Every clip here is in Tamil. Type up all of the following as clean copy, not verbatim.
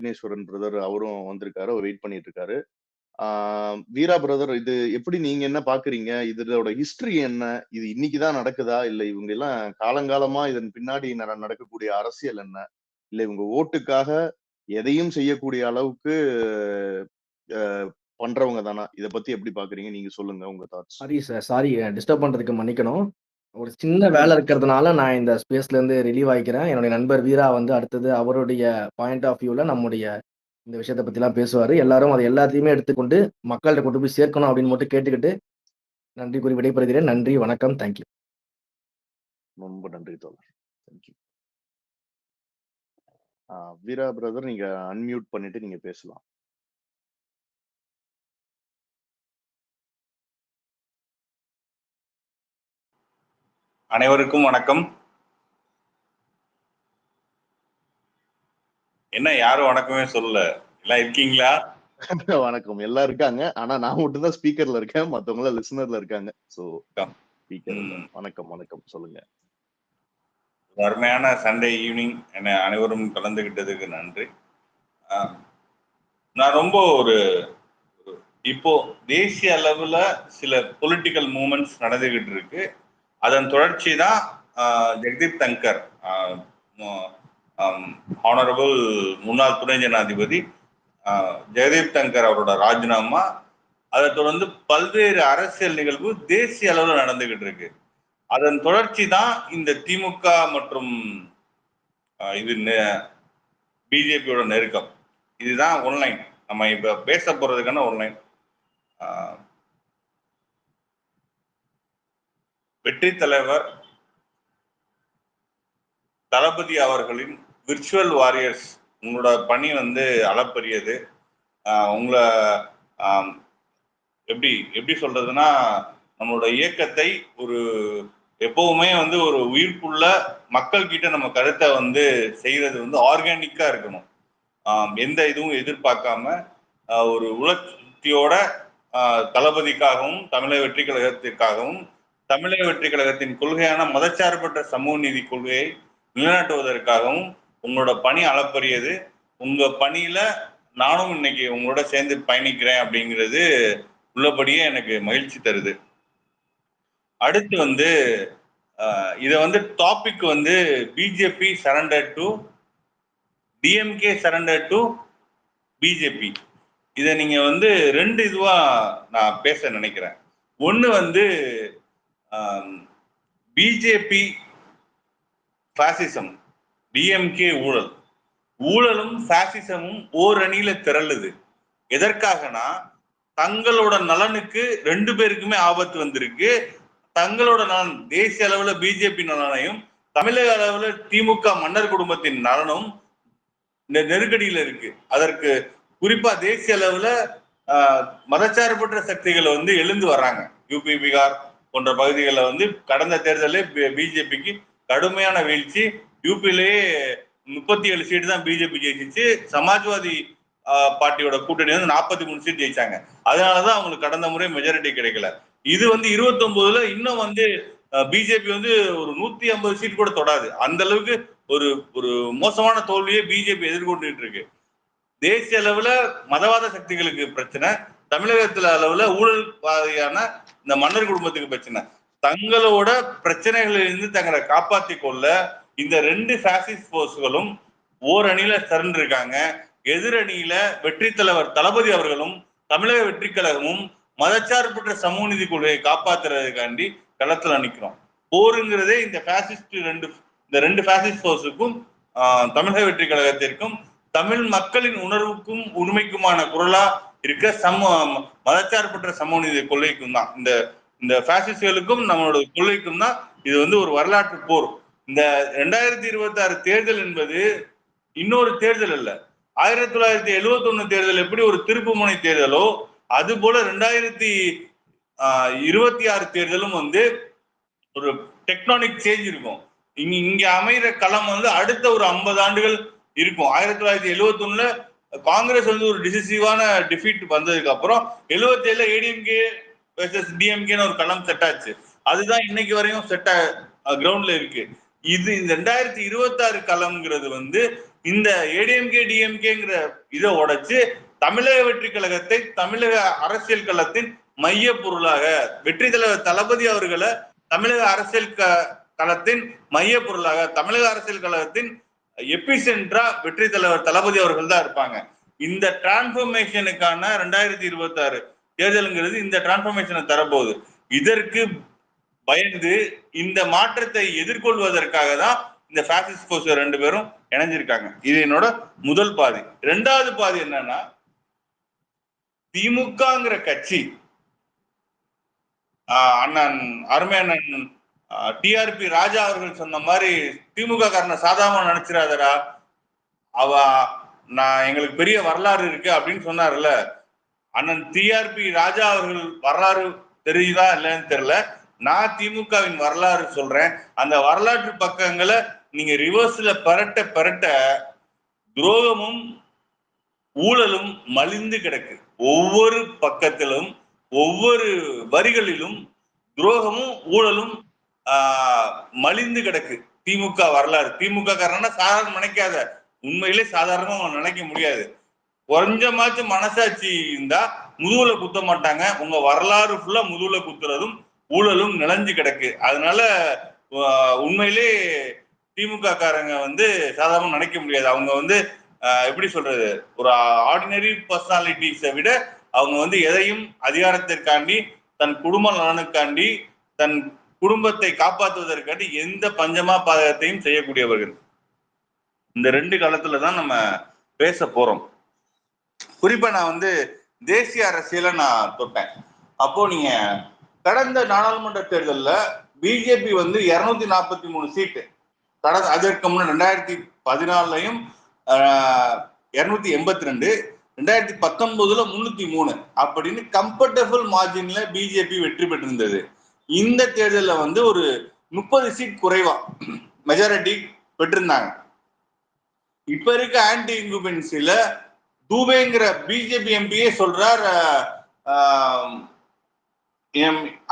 விக்னேஸ்வரன் பிரதர் அவரும் வந்திருக்காரு. அவர் வெயிட் பண்ணிட்டு இருக்காரு. வீரா பிரதர், இது எப்படி நீங்க என்ன பாக்குறீங்க? இதோட ஹிஸ்டரி என்ன? இது இன்னைக்குதான் நடக்குதா? இல்ல இவங்க எல்லாம் காலங்காலமா இதன் பின்னாடி நடக்கக்கூடிய அரசியல் என்ன? இல்ல இவங்க ஓட்டுக்காக எதையும் செய்யக்கூடிய அளவுக்கு அஹ், பண்றவங்க தானா? இத பத்தி எப்படி பாக்குறீங்க? நீங்க சொல்லுங்க உங்க thoughts. Sorry sir, sorry disturb பண்றதுக்கு மன்னிக்கணும். ஒரு சின்ன வேலை இருக்கிறதுனால நான் இந்த ஸ்பேஸ்ல இருந்து ரிலீவ் ஆகிக்கிறேன். என்னுடைய நண்பர் வீரா வந்து அடுத்தது அவருடைய பாயிண்ட் ஆஃப் வியூல நம்முடைய இந்த விஷயத்தை பத்திலாம் பேசுவாரு. எல்லாரும் அதை எல்லாத்தையுமே எடுத்துக்கொண்டு மக்கள்கிட்ட கொண்டு போய் சேர்க்கணும் அப்படின்னு மட்டும் கேட்டுக்கிட்டு நன்றி கூறி விடைபெறுகிறேன். நன்றி, வணக்கம், தேங்க்யூ. ரொம்ப நன்றி தோழர். தேங்க்யூ. வீரா பிரதர், நீங்க அன்மியூட் பண்ணிட்டு நீங்க பேசலாம். அனைவருக்கும் வணக்கம். என்ன யாரும் வணக்கமே சொல்லல, எல்லாம் இருக்கீங்களா? வணக்கம், எல்லாம் இருக்காங்க. ஆனா நான் மட்டும் தான் ஸ்பீக்கர்ல இருக்கேன், மத்தவங்க எல்லாம் லிசனர்ல இருக்காங்க. சோ ஸ்பீக்கர் வணக்கம் வணக்கம் சொல்லுங்க. அருமையான சண்டே ஈவினிங் என்ன அனைவரும் கலந்துகிட்டதுக்கு நன்றி. நான் ரொம்ப இப்போ தேசிய அளவுல சில பொலிட்டிக்கல் மூவ்மெண்ட்ஸ் நடந்துகிட்டு இருக்கு. அதன் தொடர்ச்சி தான் ஜெகதீப் தங்கர், ஹானரபிள் முன்னாள் துணை ஜனாதிபதி ஜெகதீப் தங்கர் அவரோட ராஜினாமா, அதை தொடர்ந்து பல்வேறு அரசியல் நிகழ்வு தேசிய அளவில் நடந்துகிட்டு இருக்கு. அதன் தொடர்ச்சி தான் இந்த திமுக மற்றும் இது பிஜேபியோட நெருக்கம். இதுதான் ஒன்லைன் நம்ம இப்ப பேச போறதுக்கான ஒன்லைன். வெற்றி தலைவர் தளபதி அவர்களின் விர்ச்சுவல் வாரியர்ஸ், உங்களோட பணி வந்து அளப்பரியது. உங்களை எப்படி சொல்றதுன்னா, நம்மளோட இயக்கத்தை எப்பவுமே வந்து ஒரு உயிர்ப்புள்ள மக்கள் கிட்ட நம்ம கருத்தை வந்து செய்யறது வந்து ஆர்கானிக்கா இருக்கணும். எந்த இதுவும் எதிர்பார்க்காம ஒரு உளர்ச்சியோட தளபதிக்காகவும் தமிழக வெற்றி கழகத்திற்காகவும் தமிழக வெற்றி கழகத்தின் கொள்கையான மதச்சார்பற்ற சமூக நீதி கொள்கையை நிலைநாட்டுவதற்காகவும் உங்களோட பணி அளப்பரியது. உங்க பணியில நானும் இன்னைக்கு உங்களோட சேர்ந்து பயணிக்கிறேன் அப்படிங்கிறது உள்ளபடியே எனக்கு மகிழ்ச்சி தருது. அடுத்து வந்து இதை வந்து டாபிக் வந்து BJP surrender to DMK surrender to BJP. இதை நீங்க வந்து ரெண்டு இதுவா நான் பேச நினைக்கிறேன். ஒண்ணு வந்து பிஜேபி பாசிசம், டிஎம்கே ஊழல். ஊழலும் பாசிசமும் ஓரணியில திரளுது. எதற்காகனா தங்களோட நலனுக்கு ரெண்டு பேருக்குமே ஆபத்து வந்திருக்கு. தங்களோட நலன் தேசிய அளவுல பிஜேபி நலனையும் தமிழக அளவுல திமுக மன்னர் குடும்பத்தின் நலனும் இந்த நெருக்கடியில இருக்கு. அதற்கு குறிப்பா தேசிய அளவுல மதச்சார்பற்ற சக்திகளை வந்து எழுந்து வர்றாங்க. யூபி, பீகார் போன்ற பகுதிகளில் வந்து கடந்த தேர்தலில் பிஜேபிக்கு கடுமையான வீழ்ச்சி. யூபியிலேயே 37 சீட்டு தான் பிஜேபி ஜெயிச்சிச்சு. சமாஜ்வாதி பார்ட்டியோட கூட்டணி வந்து 43 சீட் ஜெயிச்சாங்க. அதனாலதான் அவங்களுக்கு கடந்த முறை மெஜாரிட்டி கிடைக்கல. இது வந்து 29ல இன்னும் வந்து பிஜேபி வந்து ஒரு 150 சீட் கூட தொடாது. அந்த அளவுக்கு ஒரு மோசமான தோல்வியை பிஜேபி எதிர்கொண்டுட்டு இருக்கு. தேசிய அளவுல மதவாத சக்திகளுக்கு பிரச்சனை, தமிழகத்துல அளவுல ஊழல்வாதியான இந்த மன்னர் குடும்பத்துக்கு பிரச்சனை. தங்களோட பிரச்சனைகளிலிருந்து தங்களை காப்பாற்றி கொள்ள இந்த ரெண்டு பாசிஸ்ட் போர்ஸ்களும் ஓரணியில திரண்டிருக்காங்க. எதிரணியில வெற்றி தலைவர் தளபதி அவர்களும் தமிழக வெற்றி கழகமும் மதச்சார்பற்ற சமூக நீதி கொள்கையை காப்பாத்துறதுக்காண்டி களத்துல நிற்கிறோம். போருங்கிறதே இந்த ரெண்டு பாசிஸ்ட் போர்ஸுக்கும் தமிழக வெற்றி கழகத்திற்கும் தமிழ் மக்களின் உணர்வுக்கும் உரிமைக்குமான குரலா இருக்க மதச்சார்பற்ற சமூக நீதி கொள்கைக்கும் தான். இந்த பாசிஸ்டுகளுக்கும் நம்மளோட கொள்கைக்கும் தான் இது வந்து ஒரு வரலாற்று போர். இந்த 2026 தேர்தல் என்பது இன்னொரு தேர்தல் அல்ல. 1971 தேர்தல் எப்படி ஒரு திருப்பு முனை தேர்தலோ அது போல 2026 தேர்தலும் வந்து ஒரு டெக்டானிக் சேஞ்ச் இருக்கும். இங்க அமைகிற களம் வந்து அடுத்த ஒரு 50 ஆண்டுகள் இருக்கும். 1971ல காங்கிரஸ் வந்து ஒரு டிசிசிவான டிஃபீட் வந்ததுக்கு அப்புறம் 77ல ஏடிஎம்கே வெர்சஸ் டிஎம்கேன்னு ஒரு களம் செட் ஆச்சு. அதுதான் இன்னைக்கு வரையும் கிரவுண்ட்ல இருக்கு. இது இந்த 2026 களம்ங்கிறது வந்து இந்த ஏடிஎம்கே டிஎம்கேங்கிற இதை உடைச்சு தமிழக வெற்றி கழகத்தை தமிழக அரசியல் களத்தின் மைய பொருளாக, வெற்றி தலைவர் தளபதி அவர்களை தமிழக அரசியல் களத்தின் மைய பொருளாக, தமிழக அரசியல் கழகத்தின் எபிசென்ட்ரா வெற்றி தலைவர் தளபதி அவர்கள் தான் இருப்பாங்க. இந்த டிரான்ஸ்பர்மேஷனுக்கான 2026 தேர்தலுங்கிறது இந்த டிரான்ஸ்பர்மேஷனை தரப்போகுது. இதற்கு பயந்து இந்த மாற்றத்தை எதிர்கொள்வதற்காக தான் இந்த பாசிஸ்ட் போர்ஸ் 2 பேரும் இணைஞ்சிருக்காங்க. இது என்னோட முதல் பாதி. 2வது பாதி என்னன்னா, திமுகங்கிற கட்சி அண்ணன் அருமை அண்ணன் டிஆர்பி ராஜா அவர்கள் சொன்ன மாதிரி திமுக காரனை சாதாரண நினைச்சிடாதடா, நான் எங்களுக்கு பெரிய வரலாறு இருக்கு அப்படின்னு சொன்னார்ல அண்ணன் டிஆர்பி ராஜா அவர்கள். வரலாறு தெரியுதா இல்லைன்னு தெரியல, நான் திமுகவின் வரலாறு சொல்றேன். அந்த வரலாற்று பக்கங்களை நீங்க ரிவர்ஸ்ல பெரட்ட துரோகமும் ஊழலும் மலிந்து கிடக்கு. ஒவ்வொரு பக்கத்திலும் ஒவ்வொரு வரிகளிலும் துரோகமும் ஊழலும் மலிந்து கிடக்கு. திமுக வரலாறு, திமுக காரனா சாதாரண நினைக்காத, உண்மையிலே சாதாரணமா நினைக்க முடியாது. கொஞ்சமாச்சும் மனசாட்சி இருந்தா முதுகுல குத்த மாட்டாங்க. உங்க வரலாறு ஃபுல்லா முதுகுல குத்துறதும் ஊழலும் நிலஞ்சு கிடக்கு. அதனால உண்மையிலே திமுக காரங்க சாதாரண நினைக்க முடியாது. அவங்க எப்படி சொல்றது, ஒரு ஆர்டினரி பர்சனாலிட்டிஸை விட அவங்க எதையும் அதிகாரத்திற்காண்டி, தன் குடும்ப நலனுக்காண்டி, தன் குடும்பத்தை காப்பாற்றுவதற்காண்டி எந்த பஞ்சமா பாதகத்தையும் செய்யக்கூடியவர்கள். இந்த 2 காலத்துலதான் நம்ம பேச போறோம். குறிப்பா நான் தேசிய அரசியல நான் தொட்டேன். அப்போ நீங்க கடந்த நாடாளுமன்ற தேர்தலில் பிஜேபி 243 சீட்டு, அதற்கு முன்னாடி 2014 282, 2019 303 அப்படின்னு கம்ஃபர்டபுள் மார்ஜின்ல பிஜேபி வெற்றி பெற்றிருந்தது. இந்த தேர்தலில் ஒரு 30 சீட் குறைவா மெஜாரிட்டி பெற்றிருந்தாங்க. இப்ப இருக்க ஆன்டி இன்குபென்சில தூபேங்கிற பிஜேபி எம்பியே சொல்றார்,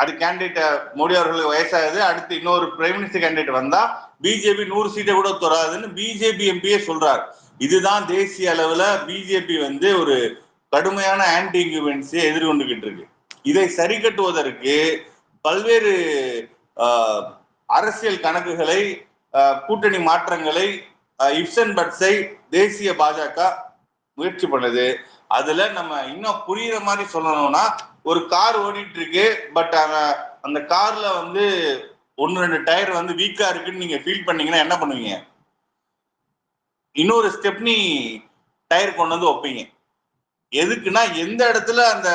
அது கேண்டிடேட் மோடி அவர்களுக்கு வயசாகுது, அடுத்து இன்னொரு பிரைம் மினிஸ்டர் கேண்டிடேட் வந்தா பிஜேபி 100 சீட்டை கூட தொடாதுன்னு பிஜேபி எம்பியே சொல்றார். இதுதான் தேசிய அளவுல பிஜேபி ஒரு கடுமையான ஆன்டி இன்குபென்சியை எதிர்கொண்டுகிட்டு இருக்கு. இதை சரி கட்டுவதற்கு பல்வேறு அரசியல் கணக்குகளை, கூட்டணி மாற்றங்களை, இப்ஸ் அண்ட் பட்ஸை தேசிய பாஜக முயற்சி பண்ணுது. அதுல நம்ம இன்னும் புரியுற மாதிரி சொல்லணும்னா, ஒரு கார் ஓடிட்டு இருக்கு, பட் அந்த கார்ல 1-2 டயர் வீக்கா இருக்குன்னு நீங்க ஃபீல் பண்ணீங்கன்னா என்ன பண்ணுவீங்க? இன்னொரு ஸ்டெப்னி டயர் கொண்டு வைப்பீங்க. எதுக்குன்னா, எந்த இடத்துல அந்த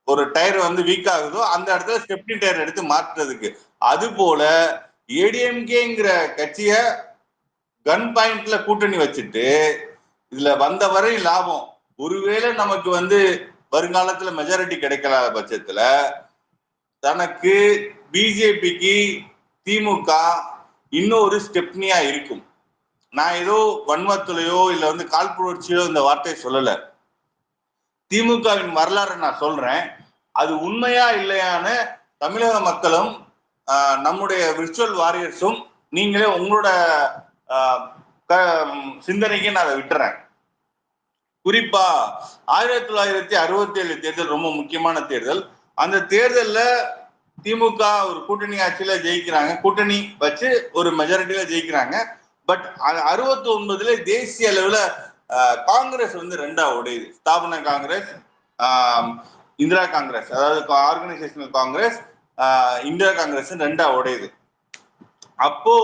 ஒரு டயர் வீக் ஆகுதோ அந்த இடத்துல ஸ்டெப்னி டயர் எடுத்து மாற்றுறதுக்கு. அது போல ஏடிஎம்கேங்கிற கட்சிய கன் பாயிண்ட்ல கூட்டணி வச்சுட்டு இதுல வந்த வரை லாபம், ஒருவேளை நமக்கு வருங்காலத்துல மெஜாரிட்டி கிடைக்காத பட்சத்துல தனக்கு பிஜேபிக்கு திமுக இன்னொரு ஸ்டெப்னியா இருக்கும். நான் ஏதோ வன்மத்துலையோ இல்ல காழ்ப்புணர்ச்சியோ இந்த வார்த்தையை சொல்லல. திமுகவின் வரலாறு நான் சொல்றேன். அது உண்மையா இல்லையான்னு தமிழக மக்களும் நம்முடைய விர்ச்சுவல் வாரியர்ஸும் நீங்களே உங்களோட சிந்தனைக்கு நான் அதை விட்டுறேன். குறிப்பா 1967 தேர்தல் ரொம்ப முக்கியமான தேர்தல். அந்த தேர்தல்ல திமுக ஒரு கூட்டணி ஆட்சியில ஜெயிக்கிறாங்க, கூட்டணி வச்சு ஒரு மெஜாரிட்டியில ஜெயிக்கிறாங்க. பட் 69 தேசிய அளவுல காங்கிரஸ் 2ஆ உடையுது. ஸ்தாபன காங்கிரஸ், இந்திரா காங்கிரஸ், அதாவது ஆர்கனைசேஷனல் காங்கிரஸ், இந்திரா காங்கிரஸ் 2ஆ உடையுது. அப்போ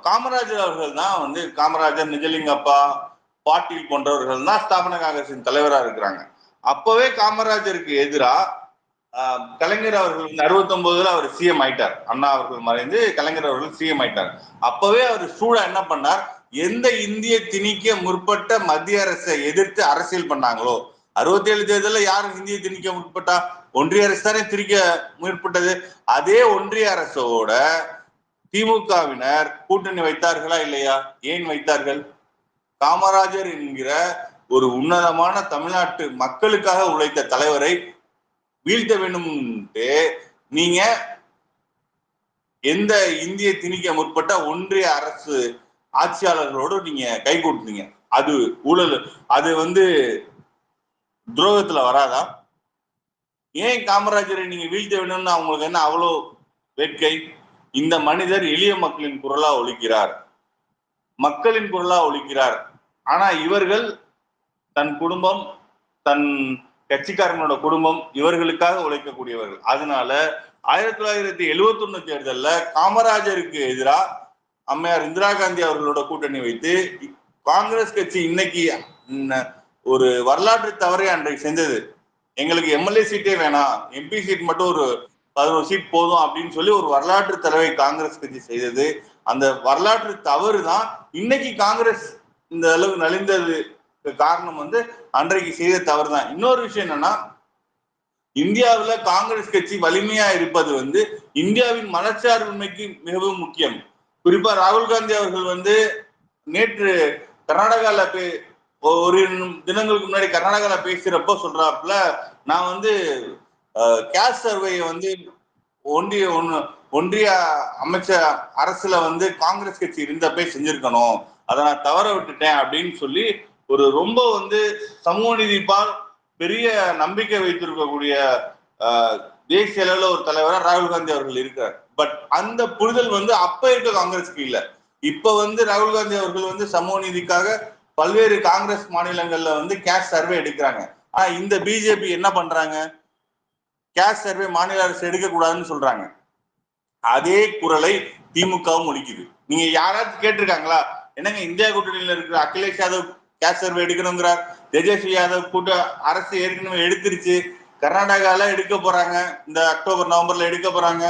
காமராஜர் அவர்கள் தான் காமராஜர், நிஜலிங்கப்பா, பாட்டீல் போன்றவர்கள் தான் ஸ்தாபன காங்கிரசின் தலைவராக இருக்கிறாங்க. அப்பவே காமராஜருக்கு எதிராக கலைஞர் அவர்கள் 69 அவர் சிஎம் ஆயிட்டார். அண்ணா அவர்கள் மறைந்து கலைஞர் அவர்கள் சிஎம் ஆயிட்டார். அப்பவே அவர் சூடா என்ன பண்ணார், எந்த இந்திய திணிக்க முற்பட்ட மத்திய அரசை எதிர்த்து அரசியல் பண்ணாங்களோ, 67 தேர்தலில் யாரும் இந்திய திணிக்க முற்பட்டா? ஒன்றிய அரசு தானே திணிக்க முற்பட்டது. அதே ஒன்றிய அரசோட திமுகவினர் கூட்டணி வைத்தார்களா இல்லையா? ஏன் வைத்தார்கள்? காமராஜர் என்கிற ஒரு உன்னதமான தமிழ்நாட்டு மக்களுக்காக உழைத்த தலைவரை வீழ்த்த வேண்டும். நீங்க எந்த இந்திய திணிக்க முற்பட்ட ஒன்றிய அரசு ஆட்சியாளர்களோடு நீங்க கை கூட்டுனீங்க. அது ஊழல், அது துரோகத்துல வராதா? ஏன் காமராஜரை நீங்க வீழ்த்த வேணும்னு அவங்களுக்கு என்ன அவ்வளோ வேட்கை? இந்த மனிதர் எளிய மக்களின் குரலா ஒலிக்கிறார், மக்களின் குரலா ஒலிக்கிறார். ஆனா இவர்கள் தன் குடும்பம், தன் கட்சிக்காரங்களோட குடும்பம், இவர்களுக்காக உழைக்கக்கூடியவர்கள். அதனால 1971 தேர்தல்ல காமராஜருக்கு எதிராக அம்மையார் இந்திரா காந்தி அவர்களோட கூட்டணி வைத்து காங்கிரஸ் கட்சி இன்னைக்கு ஒரு வரலாற்று தவறை அன்றைக்கு செஞ்சது. எங்களுக்கு எம்எல்ஏ சீட்டே வேணாம், எம்பி சீட் மட்டும் ஒரு 11 சீட் போதும் அப்படின்னு சொல்லி ஒரு வரலாற்று தலைவை காங்கிரஸ் கட்சி செய்தது. அந்த வரலாற்று தவறு தான் இன்னைக்கு காங்கிரஸ் இந்த அளவு நலிந்தது காரணம் அன்றைக்கு செய்த தவறு தான். இன்னொரு விஷயம் என்னன்னா, இந்தியாவில காங்கிரஸ் கட்சி வலிமையா இருப்பது இந்தியாவின் மதச்சார்பின்மைக்கு மிகவும் முக்கியம். குறிப்பா ராகுல் காந்தி அவர்கள் நேற்று கர்நாடகால ஒரு தினங்களுக்கு முன்னாடி கர்நாடகால பேசுறப்போ சொல்றாப்புல, நான் கேஸ் சர்வேயை ஒன்றிய அமைச்சர் அரசுல காங்கிரஸ் கட்சி இருந்தப்பே செஞ்சிருக்கணும், அதை நான் தவற விட்டுட்டேன் அப்படின்னு சொல்லி ஒரு ரொம்ப சமூக நீதிப்பால் பெரிய நம்பிக்கை வைத்திருக்கக்கூடிய தேசிய அளவுல ஒரு தலைவரா ராகுல் காந்தி அவர்கள் இருக்கார். பட் அந்த புரிதல் அப்ப இருக்க காங்கிரஸ்க்கு இல்ல. இப்ப ராகுல் காந்தி அவர்கள் சமூக நீதிக்காக பல்வேறு காங்கிரஸ் மாநிலங்கள்ல கேஷ் சர்வே எடுக்கிறாங்க. ஆனா இந்த பிஜேபி என்ன பண்றாங்க? கேஷ் சர்வே மாநில அரசு எடுக்க கூடாதுன்னு சொல்றாங்க. அதே குரலை திமுகவும் ஒலிக்குது. நீங்க யாராச்சும் கேட்டிருக்காங்களா? என்னங்க இந்தியா கூட்டணியில இருக்கிற அகிலேஷ் யாதவ் கேஷ் சர்வே எடுக்கணுங்கிறார், தேஜஸ்வி யாதவ் கூட்ட அரசு ஏற்கனவே எடுத்துருச்சு, கர்நாடகால எடுக்க போறாங்க, இந்த அக்டோபர் நவம்பர்ல எடுக்க போறாங்க,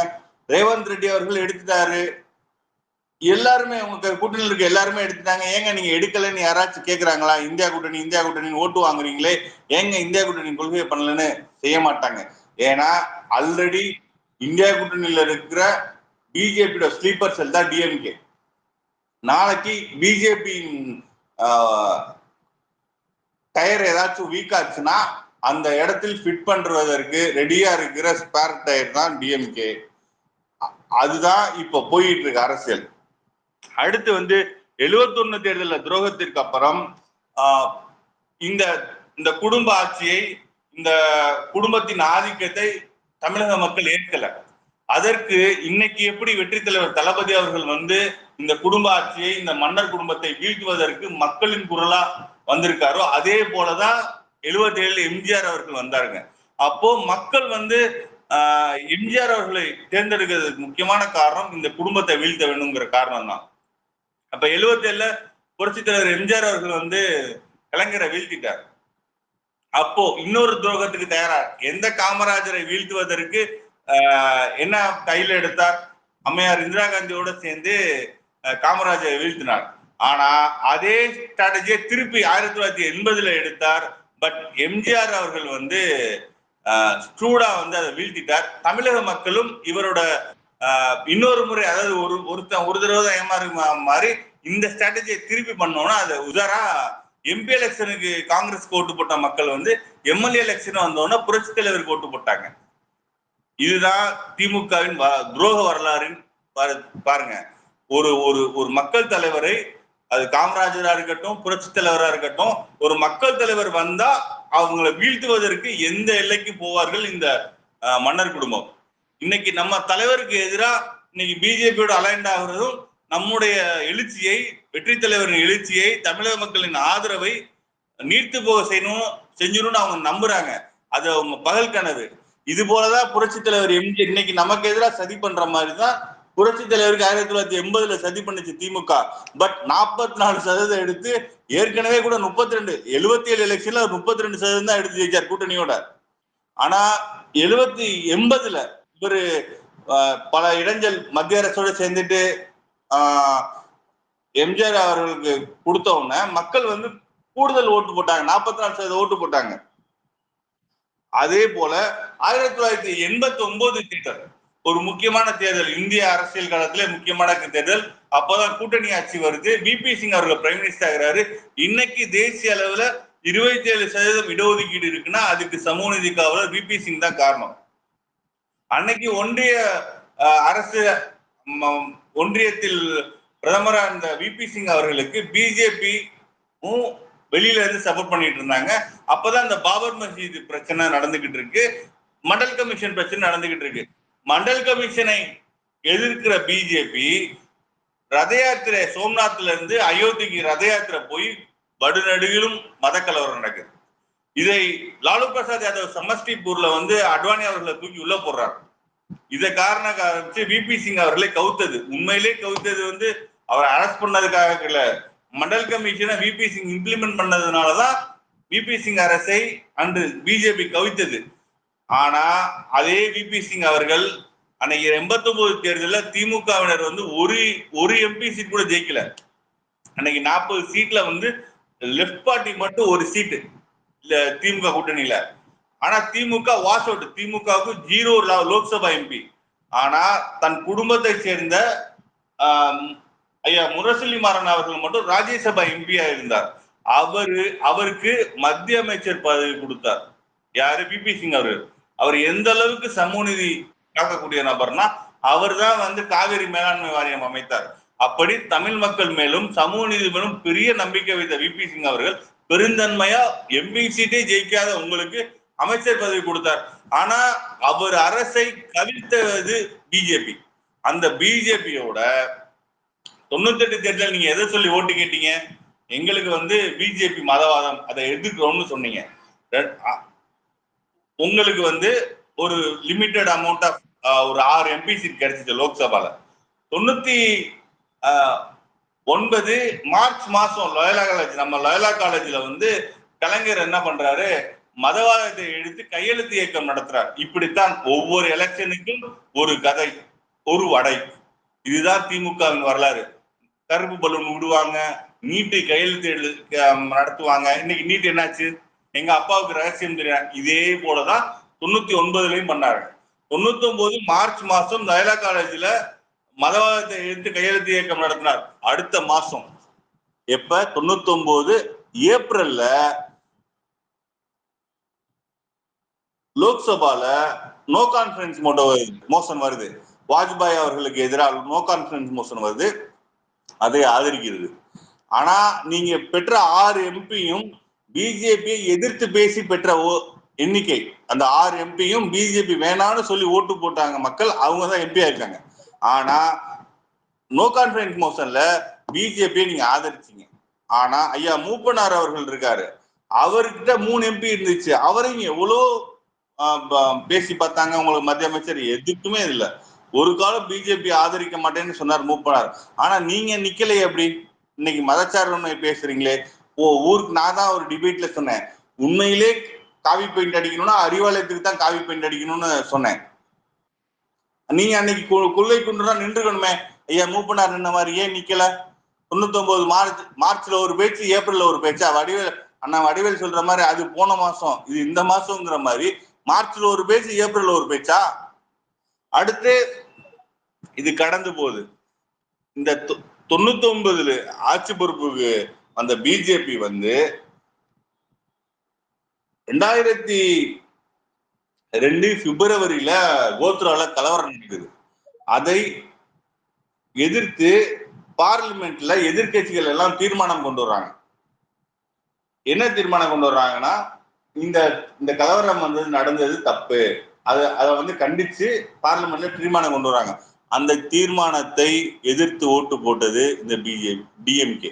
ரேவந்த் ரெட்டி அவர்கள் எடுத்துட்டாரு, எல்லாருமே உங்க கூட்டணியில் இருக்க எல்லாருமே எடுத்துட்டாங்க. ஏங்க நீங்க எடுக்கலன்னு யாராச்சும் கேட்கறாங்களா? இந்தியா கூட்டணி ஓட்டு வாங்குறீங்களே, ஏங்க இந்தியா கூட்டணி கொள்கையை பண்ணலன்னு செய்ய மாட்டாங்க. ஏன்னா ஆல்ரெடி இந்தியா கூட்டணியில இருக்கிற பிஜேபியோட ஸ்லீப்பர் செல் தான் டிஎம்கே. நாளைக்கு பிஜேபி டயர் ஏதாச்சும் வீக் ஆச்சுன்னா அந்த இடத்தில் ஃபிட் பண்றதற்கு ரெடியா இருக்கிற ஸ்பேர் டயர் தான் டிஎம்கே. அதுதான் இப்ப போயிட்டு இருக்கு அரசியல். அடுத்து 71 தேர்தல் துரோகத்திற்கு அப்புறம் இந்த குடும்ப ஆட்சியை, இந்த குடும்பத்தின் ஆதிக்கத்தை தமிழக மக்கள் ஏற்கல. அதற்கு இன்னைக்கு எப்படி வெற்றி தலைவர் தளபதி அவர்கள் இந்த குடும்ப ஆட்சியை, இந்த மன்னர் குடும்பத்தை வீழ்த்துவதற்கு மக்களின் குரலா வந்திருக்காரோ, அதே போலதான் 77 எம்ஜிஆர் அவர்கள் வந்தாருங்க. அப்போ மக்கள் எம்ஜிஆர் அவர்களை தேர்ந்தெடுக்கிறதுக்கு முக்கியமான காரணம் இந்த குடும்பத்தை வீழ்த்த வேணுங்கிற காரணம் தான். அப்ப 77 புரட்சி தலைவர் எம்ஜிஆர் அவர்கள் கலைஞரை வீழ்த்திட்டார். அப்போ இன்னொரு துரோகத்துக்கு தயாரா எந்த காமராஜரை வீழ்த்துவதற்கு என்ன கையில எடுத்தார்? அம்மையார் இந்திரா காந்தியோட சேர்ந்து காமராஜரை வீழ்த்தினார். ஆனா அதே ஸ்ட்ராட்டஜியை திருப்பி 1980 எடுத்தார். பட் எம்ஜிஆர் அவர்கள் ஸ்ட்ரூடா அதை வீழ்த்திட்டார். தமிழக மக்களும் இவரோட இன்னொரு முறை, அதாவது ஒரு தடவை தான் ஏமாறு மாதிரி இந்த ஸ்ட்ராட்டஜியை திருப்பி பண்ணோம்னா, அது உதாரா எம்பி எலெக்ஷனுக்கு காங்கிரஸ் ஓட்டு போட்ட மக்கள் எம்எல்ஏ எலெக்ஷன் வந்தோன்னா புரட்சி தலைவருக்கு ஓட்டு போட்டாங்க. இதுதான் திமுகவின் துரோக வரலாறுன்னு பாருங்க. ஒரு மக்கள் தலைவரை, அது காமராஜரா இருக்கட்டும், புரட்சி தலைவரா இருக்கட்டும், ஒரு மக்கள் தலைவர் வந்தா அவங்களை வீழ்த்துவதற்கு எந்த எல்லைக்கு போவார்கள் இந்த மன்னர் குடும்பம். இன்னைக்கு நம்ம தலைவருக்கு எதிராக இன்னைக்கு பிஜேபியோட அலைண்ட் ஆகிறதும் நம்முடைய எழுச்சியை, வெற்றி தலைவரின் எழுச்சியை, தமிழக மக்களின் ஆதரவை நீர்த்து போக செஞ்சிடணும்னு அவங்க நம்புறாங்க. அது அவங்க பகல் கனவு. இது போலதான் புரட்சி தலைவர் எம்ஜிஆர் இன்னைக்கு நமக்கு எதிராக சதி பண்ற மாதிரிதான் புரட்சி தலைவருக்கு 1980 சதி பண்ணுச்சு திமுக. பட் 44% எடுத்து ஏற்கனவே கூட 32, 77 எலெக்ஷன்ல 32% தான் எடுத்து ஜெயிச்சார் கூட்டணியோட. ஆனா 80 இவரு பல இடைஞ்சல் மத்திய அரசோட சேர்ந்துட்டு எம்ஜிஆர் அவர்களுக்கு கொடுத்த உடனே மக்கள் கூடுதல் ஓட்டு போட்டாங்க, 44% ஓட்டு போட்டாங்க. அதே போல 1989 தேர்தல் ஒரு முக்கியமான தேர்தல், இந்திய அரசியல் காலத்திலே முக்கியமான தேர்தல். அப்போதான் கூட்டணி ஆட்சி வருது, விபி சிங் அவர்கள் பிரைம் மினிஸ்டர் ஆகிறாரு. இன்னைக்கு தேசிய அளவுல 27% இடஒதுக்கீடு இருக்குன்னா அதுக்கு சமூக நீதி காவலர் விபி சிங் தான் காரணம். அன்னைக்கு ஒன்றிய அரசு, ஒன்றியத்தில் பிரதமரா இருந்த விபி சிங் அவர்களுக்கு பிஜேபி வெளியில இருந்து சப்போர்ட் பண்ணிட்டு இருந்தாங்க. அப்பதான் இந்த பாபர் மஸ்ஜித் பிரச்சனை நடந்துகிட்டு இருக்கு, மண்டல் கமிஷன் பிரச்சனை நடந்துகிட்டு இருக்கு. மண்டல் கமிஷனை எதிர்க்கிற பிஜேபி ரத யாத்திரை சோம்நாத்ல இருந்து அயோத்திக்கு ரத யாத்திரை போய் வடுநடுகிலும் மத கலவரம் நடக்குது. இதை லாலு பிரசாத் யாதவ் சமஸ்டிபூர்ல அத்வானி அவர்களை தூக்கி உள்ள போடுறாரு. இதை காரணம் காமிச்சு விபி சிங் அவர்களை கவுத்தது. உண்மையிலே கவுத்தது அவரை அரெஸ்ட் பண்ணதுக்காக இல்ல, மண்டல் கமிஷனை விபி சிங் இம்ப்ளிமெண்ட் பண்ணதுனாலதான் விபி சிங் அரசை அன்று பிஜேபி கவித்தது. ஆனா அதே விபி சிங் அவர்கள் அன்னைக்கு 89 தேர்தலில் திமுகவினர் ஒரு எம்பி சீட் கூட ஜெயிக்கல. அன்னைக்கு 40 சீட்ல லெப்ட் பார்ட்டி மட்டும் ஒரு சீட்டு இல்ல திமுக கூட்டணியில. ஆனா திமுக வாஷ் அவுட், திமுகவுக்கு 0 லோக்சபா எம்பி. ஆனா தன் குடும்பத்தை சேர்ந்த ஐயா முரசொலி மாறன் அவர்கள் மட்டும் ராஜ்யசபா எம்பியா இருந்தார். அவருக்கு மத்திய அமைச்சர் பதவி கொடுத்தார். யாரு? விபி சிங் அவர்கள். அவர் எந்த அளவுக்கு சமூக நீதி காக்கக்கூடிய நபர்னா அவர் தான் காவிரி மேலாண்மை வாரியம் அமைத்தார். அப்படி தமிழ் மக்கள் மேலும் சமூக நீதி மேலும் பெரிய நம்பிக்கை வைத்த விபி சிங் அவர்கள் பெருந்தன்மையா எம்பி சீட்டை ஜெயிக்காத உங்களுக்கு அமைச்சர் பதவி கொடுத்தார். ஆனா அவர் அரசை கவிழ்த்தது பிஜேபி. அந்த பிஜேபியோட 98 தேர்தல் நீங்க எதை சொல்லி ஓட்டு கேட்டீங்க? எங்களுக்கு பிஜேபி மதவாதம், அதை எதிர்க்கிறோம்னு சொன்னீங்க. உங்களுக்கு ஒரு லிமிட்டட் அமௌண்ட் ஆஃப் ஒரு 6 எம்பி சீட் கிடைச்சிச்சு லோக்சபால. 99 மார்ச் மாசம் லயோலா காலேஜ், நம்ம லயோலா காலேஜ்ல கலைஞர் என்ன பண்றாரு? மதவாதத்தை எடுத்து கையெழுத்து இயக்கம் நடத்துறார். இப்படித்தான் ஒவ்வொரு எலெக்ஷனுக்கும் ஒரு கதை, ஒரு வடை. இதுதான் திமுகவின் வரலாறு. கருப்பு பலூன் விடுவாங்க, நீட்டு கையெழுத்து நடத்துவாங்க. இன்னைக்கு நீட் என்னாச்சு? எங்க அப்பாவுக்கு ரகசியம் தெரியும். இதே போலதான் 99லயும் பண்ணாரு. 99 மார்ச் மாசம் லயோலா காலேஜ்ல மதவாதத்தை எடுத்து கையெழுத்து இயக்கம் நடத்தினார். அடுத்த மாசம் எப்ப? 99 ஏப்ரல்ல லோக்சபால நோ கான்பிடன்ஸ் மோஷன் வருது. வாஜ்பாய் அவர்களுக்கு எதிராக நோ கான்பிடன்ஸ் மோஷன் வருது. அதை ஆதரிக்கிறது. ஆனா நீங்க பெற்ற 6 எம்பியும் பிஜேபியை எதிர்த்து பேசி பெற்ற எண்ணிக்கை. அந்த 6 எம்பியும் பிஜேபி வேணான்னு சொல்லி ஓட்டு போட்டாங்க மக்கள், அவங்கதான் எம்பியா இருக்காங்க. ஆனா நோ கான்பிடன்ஸ் மோஷன்ல பிஜேபியை நீங்க ஆதரிச்சீங்க. ஆனா ஐயா மூப்பனார் அவர்கள் இருக்காரு, அவர்கிட்ட 3 எம்பி இருந்துச்சு. அவரையும் எவ்வளோ பேசி பார்த்தாங்க. உங்களுக்கு மத்திய அமைச்சர் எதுக்குமே இல்ல. ஒரு காலம் பிஜேபி ஆதரிக்க மாட்டேன்னு சொன்னார் மூப்பனார். ஆனா நீங்க நிக்கலையே. எப்படி இன்னைக்கு மதச்சார்பை பேசுறீங்களே? ஊருக்கு நான் தான் ஒரு டிபேட்ல சொன்னேன், உண்மையிலே காவி பெயிண்ட் அடிக்கணும்னா அறிவாலயத்துக்கு தான் காவி பெயிண்ட் அடிக்கணும்னு சொன்னேன். நீங்க அன்னைக்கு கொள்ளை குண்டுனா நின்றுக்கணுமே. ஐயா மூப்பனார் நின்ன மாதிரி ஏன் நிக்கல? 99 மார்ச்ல ஒரு பேச்சு, ஏப்ரல்ல ஒரு பேச்சா? அண்ணா வடிவேல் சொல்ற மாதிரி அது போன மாசம், இது இந்த மாசம்ங்கிற மாதிரி மார்ச்ல ஒரு பேச்சு, ஏப்ரல்ல ஒரு பேச்சா? அடுத்து இது கடந்து போகுது. இந்த 99 ஆட்சி பொறுப்புக்கு அந்த பிஜேபி 2002 பிப்ரவரியில கோத்ரால கலவரம் நடக்குது. அதை எதிர்த்து பார்லிமெண்ட்ல எதிர்கட்சிகள் எல்லாம் தீர்மானம் கொண்டு வர்றாங்க. என்ன தீர்மானம் கொண்டு வர்றாங்கன்னா, இந்த கலவரம் நடந்தது தப்பு, அதை கண்டிச்சு பார்லிமெண்ட்ல தீர்மானம் கொண்டு வராங்க. அந்த தீர்மானத்தை எதிர்த்து ஓட்டு போட்டது இந்த பிஜேபி, டிஎம்கே.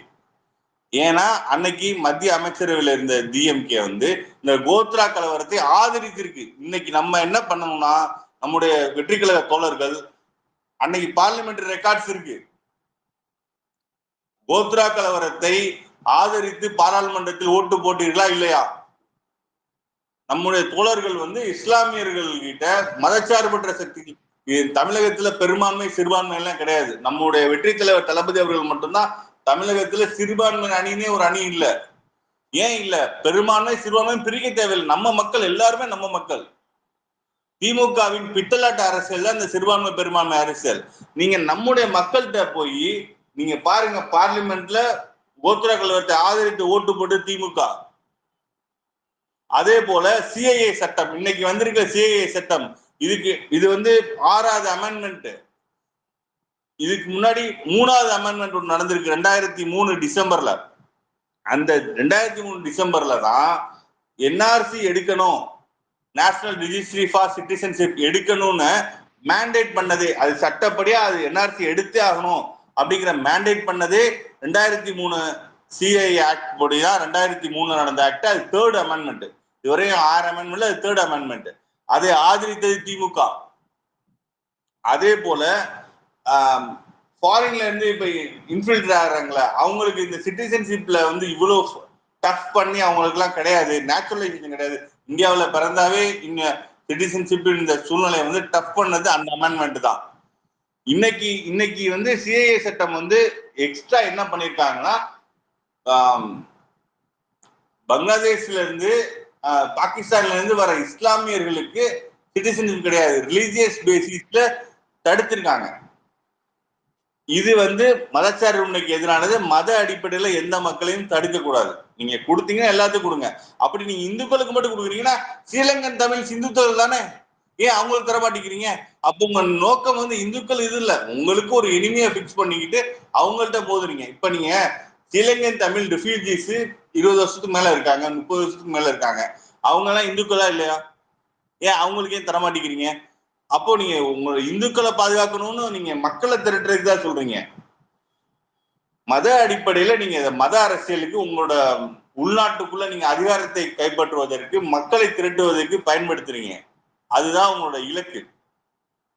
ஏன்னா அன்னைக்கு மத்திய அமைச்சரவையில் இருந்த டிஎம்கே இந்த கோத்ரா கலவரத்தை ஆதரித்திருக்கு. இன்னைக்கு நம்ம என்ன பண்ணணும்னா, நம்முடைய வெற்றி கழக தோழர்கள் அன்னைக்கு பார்லிமெண்டரி ரெக்கார்ட்ஸ் இருக்கு, கோத்ரா கலவரத்தை ஆதரித்து பாராளுமன்றத்தில் ஓட்டு போட்டீர்களா இல்லையா? நம்முடைய தோழர்கள் இஸ்லாமியர்கள் கிட்ட மதச்சார்பற்ற சக்தி, தமிழகத்துல பெரும்பான்மை சிறுபான்மை எல்லாம் கிடையாது. நம்முடைய வெற்றி தலைவர் தளபதி அவர்கள் மட்டும்தான் தமிழகத்துல சிறுபான்மை அணினே ஒரு அணி இல்ல. ஏன் இல்ல? பெரும்பான்மை சிறுபான்மை பிரிக்க தேவையில்லை. நம்ம மக்கள் எல்லாருமே நம்ம மக்கள். திமுகவின் பித்தலாட்ட அரசியல் தான் இந்த சிறுபான்மை பெரும்பான்மை அரசியல். நீங்க நம்முடைய மக்கள்கிட்ட போய் நீங்க பாருங்க, பார்லிமெண்ட்ல கோத்ரா கலவரத்தை ஆதரித்து ஓட்டு போட்டு திமுக. அதே போல சிஐஏ சட்டம், இன்னைக்கு வந்திருக்க சிஐஏ சட்டம், இது 6வது அமெண்ட்மெண்ட். இதுக்கு முன்னாடி 3வது அமெண்ட்மெண்ட் ஒன்று நடந்திருக்கு 2003 டிசம்பர்ல. அந்த 2003 டிசம்பர்ல தான் என்ஆர்சி எடுக்கணும், நேஷனல் ரிஜிஸ்ட்ரி ஃபார் சிட்டிசன்ஷிப் எடுக்கணும்னு மேண்டேட் பண்ணதே. அது சட்டப்படியா அது என்ஆர்சி எடுத்தே ஆகணும் அப்படிங்கிற மேண்டேட் பண்ணதே 2003 சிஐ ஆக்ட் படியா 2003 நடந்த ஆக்ட். அது 3rd அமெண்ட்மெண்ட். இதுவரையும் 6 அமெண்ட்மெண்ட்ல அது 3rd அமெண்ட்மெண்ட். அதை ஆதரித்தது திமுக. அதே போல ஃபாரின்ல இருந்து இப்ப இன்ஃபில்ட்ரேட் ஆகிறாங்களா, அவங்களுக்கு இந்த சிட்டிசன்ஷிப்ல வந்து இவ்வளவு டஃப் பண்ணி அவங்களுக்கு எல்லாம் கிடையாது, நேச்சுரலைசேஷன் கிடையாது. இந்தியாவில் பிறந்தாவே இங்க சிட்டிசன்ஷிப் இந்த சூழ்நிலை வந்து டஃப் பண்ணது அந்த அமெண்ட்மெண்ட் தான். இன்னைக்கு வந்து சிஏஏ சட்டம் வந்து எக்ஸ்ட்ரா என்ன பண்ணிருக்காங்கன்னா, பங்களாதேஷ்ல இருந்து பாகிஸ்தான்ல இருந்து வர இஸ்லாமியர்களுக்கு சிட்டிசன்ஷிப் கிடையாது, ரிலீஜியஸ் பேசிஸ்ல தடுத்திருக்காங்க. இது வந்து மதச்சார்பின்மைக்கு எதிரானது. மத அடிப்படையில எந்த மக்களையும் தடுக்க கூடாது. நீங்க கொடுத்தீங்கன்னா எல்லாத்துக்கும் கொடுங்க. அப்படி நீங்க இந்துக்களுக்கு மட்டும் கொடுக்குறீங்கன்னா ஸ்ரீலங்கன் தமிழ் சிந்துக்கள் தானே, ஏன் அவங்களுக்கு தர மாட்டேங்கிறீங்க? அப்போ உங்க நோக்கம் வந்து இந்துக்கள் இது இல்ல, உங்களுக்கு ஒரு இனிமையை பிக்ஸ் பண்ணிக்கிட்டு அவங்கள்ட்ட போதுறீங்க. இப்ப நீங்க ஸ்ரீலங்கன் தமிழ் ரெஃப்யூஜிஸ் 20 வருஷத்துக்கு மேல இருக்காங்க, 30 வருஷத்துக்கு மேல இருக்காங்க. அவங்க எல்லாம் இந்துக்களா இல்லையா? ஏன் அவங்களுக்கு ஏன் தர மாட்டேங்கிறீங்க? அப்போ நீங்க உங்களோட இந்துக்களை பாதுகாக்கணும்னு நீங்க மக்களை திரட்டுறதுக்கு தான் சொல்றீங்க. மத அடிப்படையில நீங்க மத அரசியலுக்கு உங்களோட உள்நாட்டுக்குள்ள நீங்க அதிகாரத்தை கைப்பற்றுவதற்கு மக்களை திரட்டுவதற்கு பயன்படுத்துறீங்க. அதுதான் உங்களோட இலக்கு.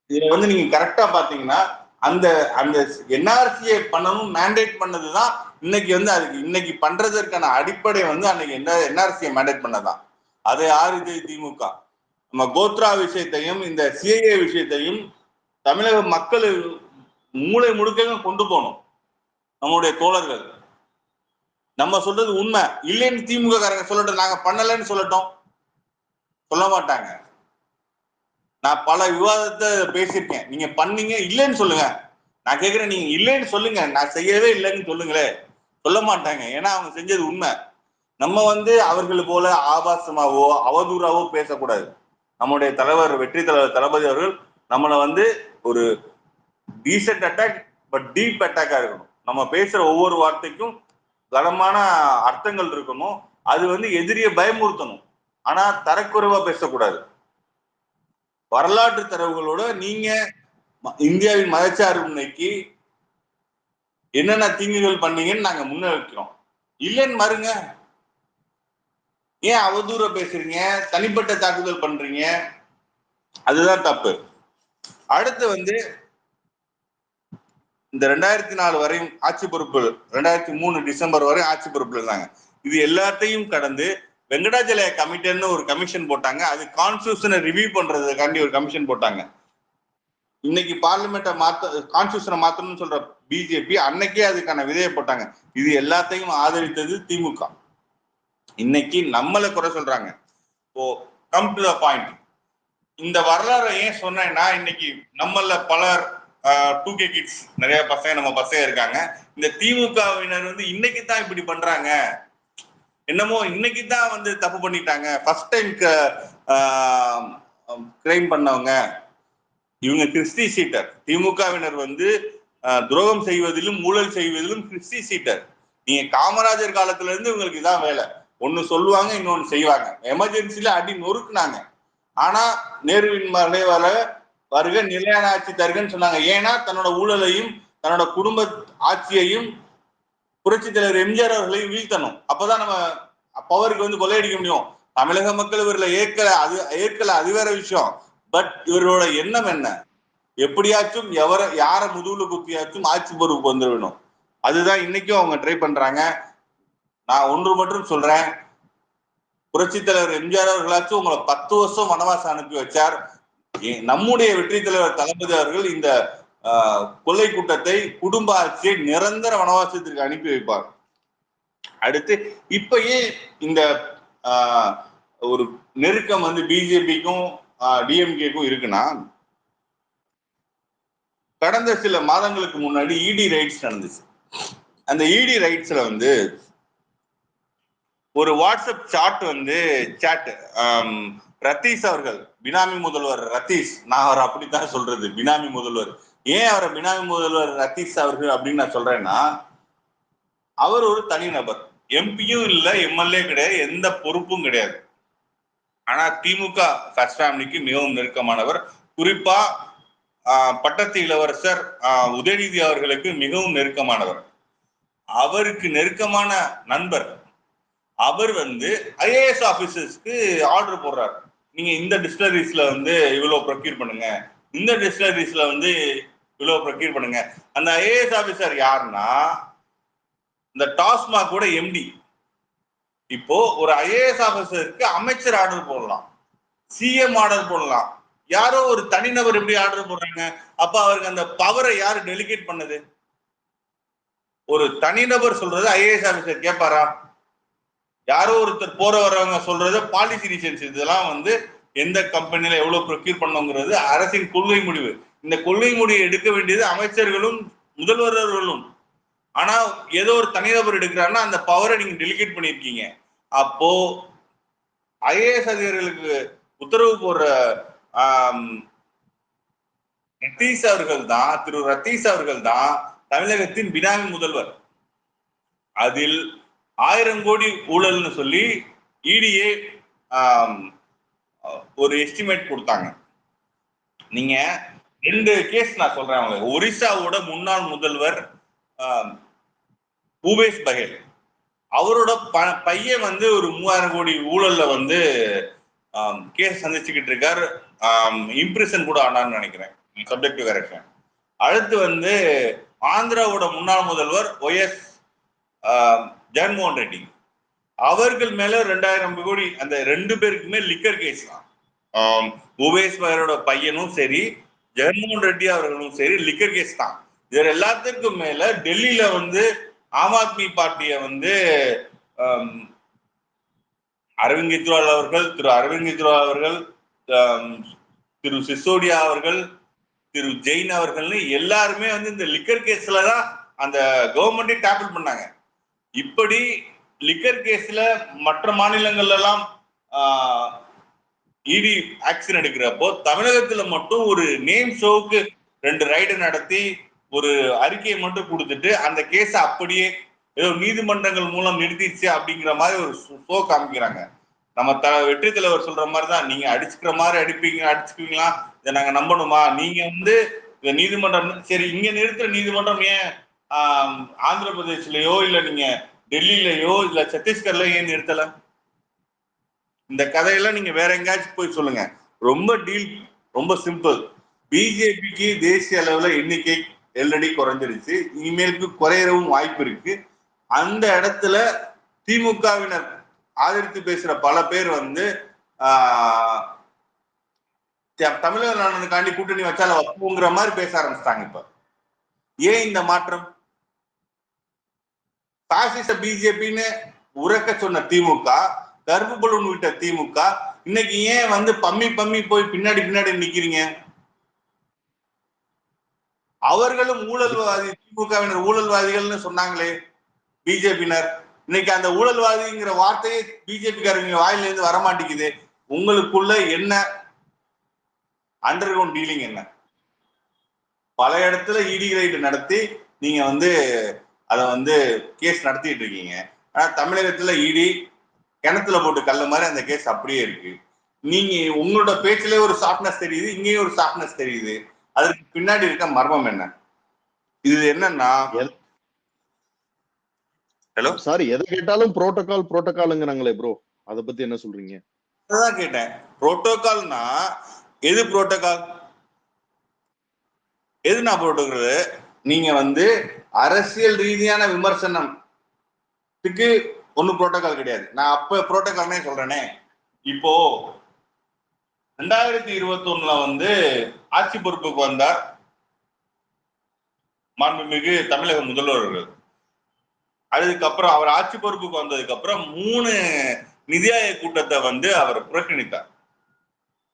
இதுல வந்து நீங்க கரெக்டா பாத்தீங்கன்னா அந்த அந்த என்ஆர்சியை பண்ணணும் மேண்டேட் பண்ணதுதான் இன்னைக்கு வந்து அதுக்கு இன்னைக்கு பண்றதற்கான அடிப்படை வந்து அன்னைக்கு என்ஆர்சியை மேண்டேட் பண்ணதான். அதை ஆறுது திமுக. நம்ம கோத்ரா விஷயத்தையும் இந்த சிஏஏ விஷயத்தையும் தமிழக மக்கள் மூளை முடுக்க கொண்டு போகணும். நம்மளுடைய தோழர்கள் நம்ம சொல்றது உண்மை இல்லைன்னு திமுக காரங்க சொல்லட்டும், நாங்க பண்ணலன்னு சொல்லட்டும், சொல்ல மாட்டாங்க. நான் பல விவாதத்தை பேசியிருக்கேன். நீங்க பண்ணீங்க இல்லைன்னு சொல்லுங்க. நான் கேட்கிறேன், நீங்க இல்லைன்னு சொல்லுங்க, நான் செய்யவே இல்லைன்னு சொல்லுங்களே. சொல்ல மாட்டாங்க. ஏன்னா அவங்க செஞ்சது உண்மை. நம்ம வந்து அவர்கள் போல ஆபாசமாவோ அவதூறாவோ பேசக்கூடாது. நம்முடைய தலைவர் வெற்றி தலைவர் தளபதி அவர்கள் நம்மளை வந்து ஒரு டீசென்ட் அட்டாக் பட் டீப் அட்டாக்கா இருக்கணும். நம்ம பேசுற ஒவ்வொரு வார்த்தைக்கும் கனமான அர்த்தங்கள் இருக்கணும். அது வந்து எதிரியை பயமுறுத்தணும். ஆனா தரக்குறைவா பேசக்கூடாது. வரலாற்று தரவுகளோட நீங்க இந்தியாவின் மதச்சார்பின்மைக்கு என்னென்ன தீங்குகள் பண்ணீங்கன்னு நாங்க முன்ன வைக்கிறோம். இல்லைன்னு மறுங்க. ஏன் அவதூற பேசுறீங்க, தனிப்பட்ட தாக்குதல் பண்றீங்க? அதுதான் தப்பு. அடுத்து வந்து இந்த 2004 வரையும் ஆட்சி பொறுப்பு, 2003 டிசம்பர் வரை ஆட்சி பொறுப்புல இருந்தாங்க. இது எல்லாத்தையும் கடந்து வெங்கடாஜலய கமிட்டின்னு ஒரு கமிஷன் போட்டாங்க. அது கான்ஸ்டியூஷனை ரிவ்யூ பண்றதுக்காண்டி ஒரு கமிஷன் போட்டாங்க. இன்னைக்கு பார்லிமெண்ட்டை கான்ஸ்டியூஷனை மாத்தணும்னு சொல்ற பிஜேபி அன்னைக்கே அதுக்கான விதையை போட்டாங்க. இது எல்லாத்தையும் ஆதரித்தது திமுக. இன்னைக்கு நம்மளை குறை சொல்றாங்க. ஓ, கம் டு த பாயிண்ட். இந்த வரலாறு ஏன் சொன்னேன்னா, இன்னைக்கு நம்மள பலர் 2K கிட்ஸ் நிறைய நம்ம பசங்க இருக்காங்க. இந்த திமுகவினர் வந்து இன்னைக்கு தான் இப்படி பண்றாங்க, என்னமோ இன்னைக்கு தான் வந்து தப்பு பண்ணிட்டாங்க, ஃபர்ஸ்ட் டைம் கிரைம் பண்ணவங்க இவங்க கிறிஸ்டி சீட்டர். திமுகவினர் வந்து துரோகம் செய்வதிலும் ஊழல் செய்வதிலும் கிறிஸ்டி சீட்டர். நீங்க காமராஜர் காலத்துல இருந்து இவங்களுக்கு இதான் வேலை. ஒண்ணு சொல்லுவாங்க, இன்னொன்னு செய்வாங்க. எமர்ஜென்சில அடி நொறுக்குனாங்க. ஆனா நேருவின் வருக நிலையான ஆட்சி தருகன்னு சொன்னாங்க. ஏன்னா தன்னோட ஊழலையும் தன்னோட குடும்ப ஆட்சியையும் புரட்சி தலைவர் எம்ஜிஆர் அவர்களையும் வீழ்த்தணும். அப்பதான் நம்ம பவருக்கு வந்து கொள்ளையடிக்க முடியும். தமிழக மக்கள் இவர்களை ஏற்கல, அது வேற விஷயம். பட் இவரோட எண்ணம் என்ன? எப்படியாச்சும் யார முதுகுல குத்தியாச்சும் ஆட்சி பொறுப்புக்கு வந்துடணும். அதுதான் இன்னைக்கும் அவங்க ட்ரை பண்றாங்க. நான் ஒன்று மட்டும் சொல்றேன், புரட்சி தலைவர் எம்ஜிஆர் அவர்களாச்சும் உங்களை 10 வருஷம் வனவாசம் அனுப்பி வச்சார். நம்முடைய வெற்றி தலைவர் தளபதி அவர்கள் இந்த கொள்ளை கூட்டத்தை, குடும்ப ஆட்சியை நிரந்தர வனவாசத்திற்கு அனுப்பி வைப்பார். அடுத்து இப்பயே இந்த ஒரு நெருக்கம் வந்து பிஜேபிக்கும் டிஎம்கேக்கும் இருக்குன்னா, கடந்த சில மாதங்களுக்கு முன்னாடி இடி ரைட்ஸ் நடந்துச்சு. அந்த இடி ரைட்ஸ்ல வந்து ஒரு வாட்ஸ்அப் சாட் ரத்தீஷ் அவர்கள், பினாமி முதல்வர் ரத்தீஷ், நான் அவர் அப்படித்தான் சொல்றது, பினாமி முதல்வர் ஏன் அவரை பினாமி முதல்வர் ரத்தீஷ் அவர்கள் அப்படின்னு நான் சொல்றேன்னா, அவர் ஒரு தனிநபர், எம்பியும் இல்லை, எம்எல்ஏ கிடையாது, எந்த பொறுப்பும் கிடையாது. ஆனா திமுக ஃபர்ஸ்ட் ஃபேமிலிக்கு மிகவும் நெருக்கமானவர். குறிப்பா பட்டத்து இளவரசர் உதயநிதி அவர்களுக்கு மிகவும் நெருக்கமானவர். அவருக்கு நெருக்கமான நண்பர் அவர் வந்து ஐஏஎஸ் ஆபீசர்ஸ்க்கு ஆர்டர் போடுறாரு. நீங்க இந்த டிஸ்டிலரிஸ்ல வந்து இவ்வளவு ப்ரொக்யூர் பண்ணுங்க, இந்த டிஸ்டிலரிஸ்ல வந்து இவ்வளவு ப்ரொக்யூர் பண்ணுங்க. அந்த ஐஏஎஸ் ஆபீசர் யாருன்னா இந்த டாஸ்மாக் கூட எம்டி. இப்போ ஒரு ஐஏஎஸ் ஆபீசருக்கு அமைச்சர் ஆர்டர் போடலாம், சிஎம் ஆர்டர் போடலாம், யாரோ ஒரு தனிநபர் எப்படி ஆர்டர் போடுறாங்க? அப்ப அவருக்கு அந்த பவரை யாரு டெலிகேட் பண்ணது? ஒரு தனிநபர் சொல்றது ஐஏஎஸ் ஆபீசர் கேட்பாரா? யாரோ ஒருத்தர் போற வரவங்க சொல்றது பாலிசி ரீசன்ஸ். இதெல்லாம் வந்து எந்த கம்பெனில எவ்வளவு ப்ரொக்யூர் பண்ணுங்கிறது அரசின் கொள்கை முடிவு. இந்த கொள்கை முடிவை எடுக்க வேண்டியது அமைச்சர்களும் முதல்வர்களும். ஆனா ஏதோ ஒரு தனிநபர் எடுக்கிறாருன்னா அந்த பவரை நீங்க டெலிகேட் பண்ணிருக்கீங்க. அப்போ ஐஏஎஸ் அதிகாரிகளுக்கு உத்தரவு போடுற ரத்தீஷ் அவர்கள் தான், திரு ரத்தீஷ் அவர்கள் தான் தமிழகத்தின் பினாமி முதல்வர். அதில் 1000 கோடி ஊழல்னு சொல்லி இடிஏ ஒரு எஸ்டிமேட் கொடுத்தாங்க. நீங்க 2 கேஸ் நான் சொல்றேன் உங்களுக்கு. ஒரிசாவோட முன்னாள் முதல்வர் பூபேஷ் பகேல், அவரோட பையன் வந்து ஒரு 3000 கோடி ஊழல்ல வந்து கேஸ் சந்திச்சுக்கிட்டு இருக்காரு. இம்ப்ரெஷன் கூட ஆனான்னு நினைக்கிறேன், சப்ஜெக்ட் கரெக்ஷன். அடுத்து வந்து ஆந்திராவோட முன்னாள் முதல்வர் ஒய்எஸ் ஜெகன்மோகன் ரெட்டி, அவர்கள் மேல 2000 கோடி. அந்த 2 பேருக்குமே லிக்கர் கேஸ் தான். பூபேஷ் பகேலோட பையனும் சரி, ஜெகன்மோகன் ரெட்டி அவர்களும் சரி, லிக்கர் கேஸ் தான். இது எல்லாத்துக்கும் மேல டெல்லியில வந்து ஆம் ஆத்மி பார்ட்டியை வந்து அரவிந்த் கெஜ்ரிவால் அவர்கள், திரு அரவிந்த் கெஜ்ரிவால் அவர்கள், திரு சிசோடியா அவர்கள், திரு ஜெயின் அவர்கள்னு எல்லாருமே வந்து இந்த லிக்கர் கேஸ்ல தான் அந்த கவர்மெண்டே டேக்கிள் பண்ணாங்க. இப்படி லிக்கர் கேஸ்ல மற்ற மாநிலங்கள்ல எல்லாம் இடி ஆக்ஷன் எடுக்கிறப்போ தமிழகத்துல மட்டும் ஒரு நேம் ஷோவுக்கு 2 ரைடு நடத்தி ஒரு அறிக்கையை மட்டும் கொடுத்துட்டு அந்த கேஸ அப்படியே ஏதோ நீதிமன்றங்கள் மூலம் நிறுத்திடுச்சு அப்படிங்கிற மாதிரி ஒரு ஷோ காமிக்கிறாங்க. நம்ம வெற்றி தலைவர் சொல்ற மாதிரிதான், நீங்க அடிச்சுக்கிற மாதிரி அடிச்சுக்குவீங்களா, இதை நாங்க நம்பணுமா? நீங்க வந்து இந்த நீதிமன்றம் சரி இங்க நிறுத்துற நீதிமன்றம் ஏன் ஆந்திர பிரதேஷ்லயோ இல்ல நீங்க டெல்லியிலயோ இல்ல சத்தீஸ்கர்ல ஏன் நிறுத்தல? இந்த கதையெல்லாம் நீங்க வேற எங்கேயாச்சும் போய் சொல்லுங்க. ரொம்ப டீல் ரொம்ப சிம்பிள். பிஜேபிக்கு தேசிய அளவுல எண்ணிக்கை ஆல்ரெடி குறைஞ்சிருச்சு, இனிமேலுக்கு குறையவும் வாய்ப்பு இருக்கு. அந்த இடத்துல திமுகவினர் ஆதரித்து பேசுற பல பேர் வந்து தமிழக நலனுக்காண்டி கூட்டணி வச்சால வைப்போங்கிற மாதிரி பேச ஆரம்பிச்சிட்டாங்க. இப்ப ஏன் இந்த மாற்றம்? பாசிச பிஜேபின்னு உறக்க சொன்ன திமுக, கருப்பு பலூன் விட்ட திமுக, இன்னைக்கு ஏன் வந்து பம்மி போய் பின்னாடி நிக்கிறீங்க? அவர்களும் ஊழல்வாதி, திமுகவினர் ஊழல்வாதிகள்னு சொன்னாங்களே பிஜேபியினர். இன்னைக்கு அந்த ஊழல்வாதிங்கிற வார்த்தையே பிஜேபிக்காரங்க வாயில இருந்து வரமாட்டேங்குது. உங்களுக்குள்ள என்ன அண்டர் கிரவுண்ட் டீலிங் என்ன? பல இடத்துல இடி ரைடு நடத்தி நீங்க வந்து அதை வந்து கேஸ் நடத்திட்டு இருக்கீங்க. ஆனா தமிழகத்துல இடி கிணத்துல போட்டு கல்ல மாதிரி அந்த கேஸ் அப்படியே இருக்கு. நீங்க உங்களோட பேச்சுல ஒரு சாஃப்ட்னஸ் தெரியுது, இங்கேயும் ஒரு சாஃப்ட்னஸ் தெரியுது. அதற்கு பின்னாடி இருக்க மர்மம் என்ன? இது என்னன்னா, ஹலோ சாரி, எதை கேட்டாலும் புரோட்டோகால்ங்கிறாங்களே ப்ரோ, அதை பத்தி என்ன சொல்றீங்க? அதான் கேட்டேன். புரோட்டோகால்னா எது புரோட்டோகால்? எதுனா புரோட்டோகால்? நீங்க வந்து அரசியல் ரீதியான விமர்சனத்துக்கு ஒன்னும் புரோட்டோகால் கிடையாது. நான் அப்ப புரோட்டோகால்னே சொல்றேனே. இப்போ 2021 வந்து ஆட்சி பொறுப்புக்கு வந்தார் மாண்புமிகு தமிழக முதல்வர்கள். அதுக்கப்புறம் அவர் ஆட்சி பொறுப்புக்கு வந்ததுக்கு அப்புறம் 3 நிதி ஆயோக் கூட்டத்தை வந்து அவர் புறக்கணித்தார்.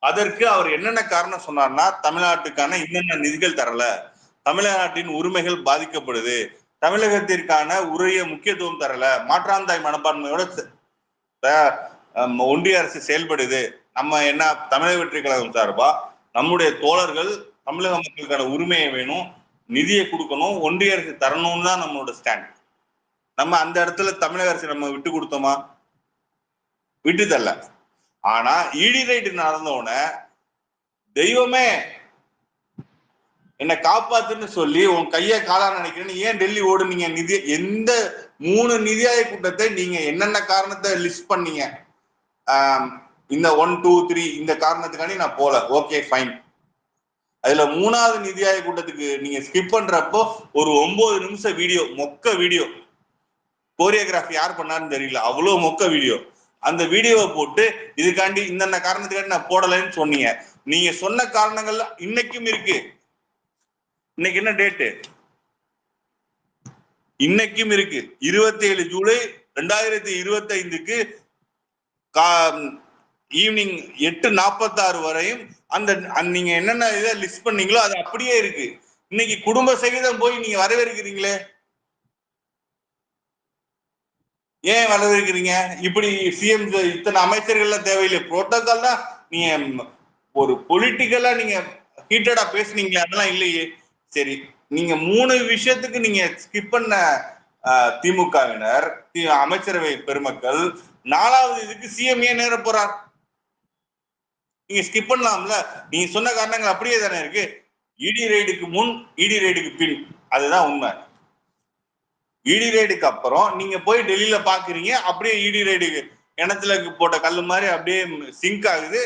அதற்கு அவர் என்னென்ன காரணம் சொன்னார்னா, தமிழ்நாட்டுக்கான இன்னென்ன நிதிகள் தரல, தமிழ்நாட்டின் உரிமைகள் பாதிக்கப்படுது, தமிழகத்திற்கான உரிய முக்கியத்துவம் தரல, மாற்றாந்தாய் மனப்பான்மையோட ஒன்றிய அரசு செயல்படுது. நம்ம என்ன தமிழக வெற்றி கழகம் சார்பா நம்முடைய தோழர்கள் தமிழக மக்களுக்கான உரிமையை வேணும், நிதியை கொடுக்கணும், ஒன்றிய அரசு தரணும்னு தான் நம்மளோட ஸ்டாண்ட். நம்ம அந்த இடத்துல தமிழக அரசு நம்ம விட்டு கொடுத்தோமா? விட்டு தரல. ஆனா இடி ரைடு நடந்தவன தெய்வமே என்னை காப்பாத்துன்னு சொல்லி உன் கைய காலா நினைக்கிறேன்னு ஏன் டெல்லி ஓடுனீங்க? நிதி எந்த 3 நிதி ஆயோக் கூட்டத்தை நீங்க என்னென்ன காரணத்தை லிஸ்ட் பண்ணீங்க? இந்த 1, 2, 3 இந்த காரணத்துக்காண்டி நான் போல, ஓகே ஃபைன். அதுல 3வது நிதி ஆயோக் கூட்டத்துக்கு நீங்க ஸ்கிப் பண்றப்போ ஒரு 9 நிமிஷம் வீடியோ, மொக்க வீடியோ, கோரியோகிராஃபி யார் பண்ணாருன்னு தெரியல, அவ்வளவு மொக்க வீடியோ. அந்த வீடியோவை போட்டு இதுக்காண்டி இந்த காரணத்துக்காண்டி நான் போடலைன்னு சொன்னீங்க. நீங்க சொன்ன காரணங்கள் இன்னைக்கும் இருக்கு. இன்னைக்கு என்ன டேட்டு? இன்னைக்கும் இருக்கு. 27 ஜூலை 2025க்கு ஈவினிங் 8:46 வரையும் அந்த நீங்க என்னென்ன இதை லிஸ்ட் பண்ணீங்களோ அது அப்படியே இருக்கு. இன்னைக்கு குடும்ப சகிதம் போய் நீங்க வரவேற்கிறீங்களே, ஏன் வரவேற்கிறீங்க? இப்படி சிஎம் இத்தனை அமைச்சர்கள்லாம் தேவையில்லை. புரோட்டோகால் தான். நீங்க ஒரு பொலிட்டிக்கலா நீங்க ஹீட்டடா பேசுனீங்களே, அதெல்லாம் இல்லையே. சரி, நீங்க 3 விஷயத்துக்கு நீங்க ஸ்கிப் பண்ண திமுகவினர், அமைச்சரவை பெருமக்கள், 4வது இதுக்கு சிஎம் ஏன் நேர போறார்? நீங்க ஸ்கிப் பண்ணலாம்ல. நீங்க சொன்ன காரணங்கள் அப்படியே தானே இருக்கு. இடி ரைடுக்கு முன், இடி ரைடுக்கு பின், அதுதான் உண்மை. இடி ரைடுக்கு அப்புறம் நீங்க போய் டெல்லியில பாக்குறீங்க, அப்படியே இடி ரைடுக்கு கிணத்துல போட்ட கல்லு மாதிரி அப்படியே சிங்க் ஆகுது.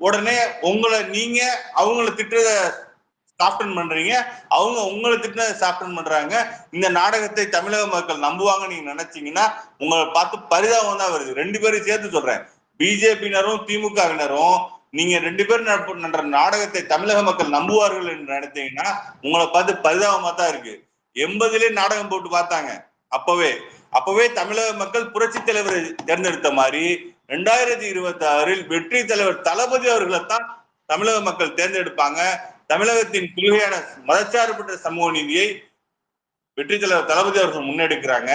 உடனே உங்களை நீங்க அவங்கள திட்டுறத சாப்டன் பண்றீங்க, அவங்க உங்களை திட்டுறத சாப்டன் பண்றாங்க. இந்த நாடகத்தை தமிழக மக்கள் நம்புவாங்க நீங்க நினைச்சீங்கன்னா உங்களை பார்த்து பரிதாபம் தான் வருது. 2 பேரும் சேர்த்து சொல்றேன், பிஜேபியினரும் திமுகவினரும் நீங்க 2 பேரும் நடுற நாடகத்தை தமிழக மக்கள் நம்புவார்கள் என்று நினைத்தீங்கன்னா உங்களை பார்த்து பரிதாபமா தான் இருக்கு. 80லே நாடகம் போட்டு பார்த்தாங்க. அப்பவே தமிழக மக்கள் புரட்சி தலைவரை தேர்ந்தெடுத்த மாதிரி 2026 வெற்றி தலைவர் தளபதி அவர்களைத்தான் தமிழக மக்கள் தேர்ந்தெடுப்பாங்க. தமிழகத்தின் கொள்கையான மதச்சார்பற்ற சமூக நீதியை வெற்றி தலைவர் தளபதி அவர்கள் முன்னெடுக்கிறாங்க.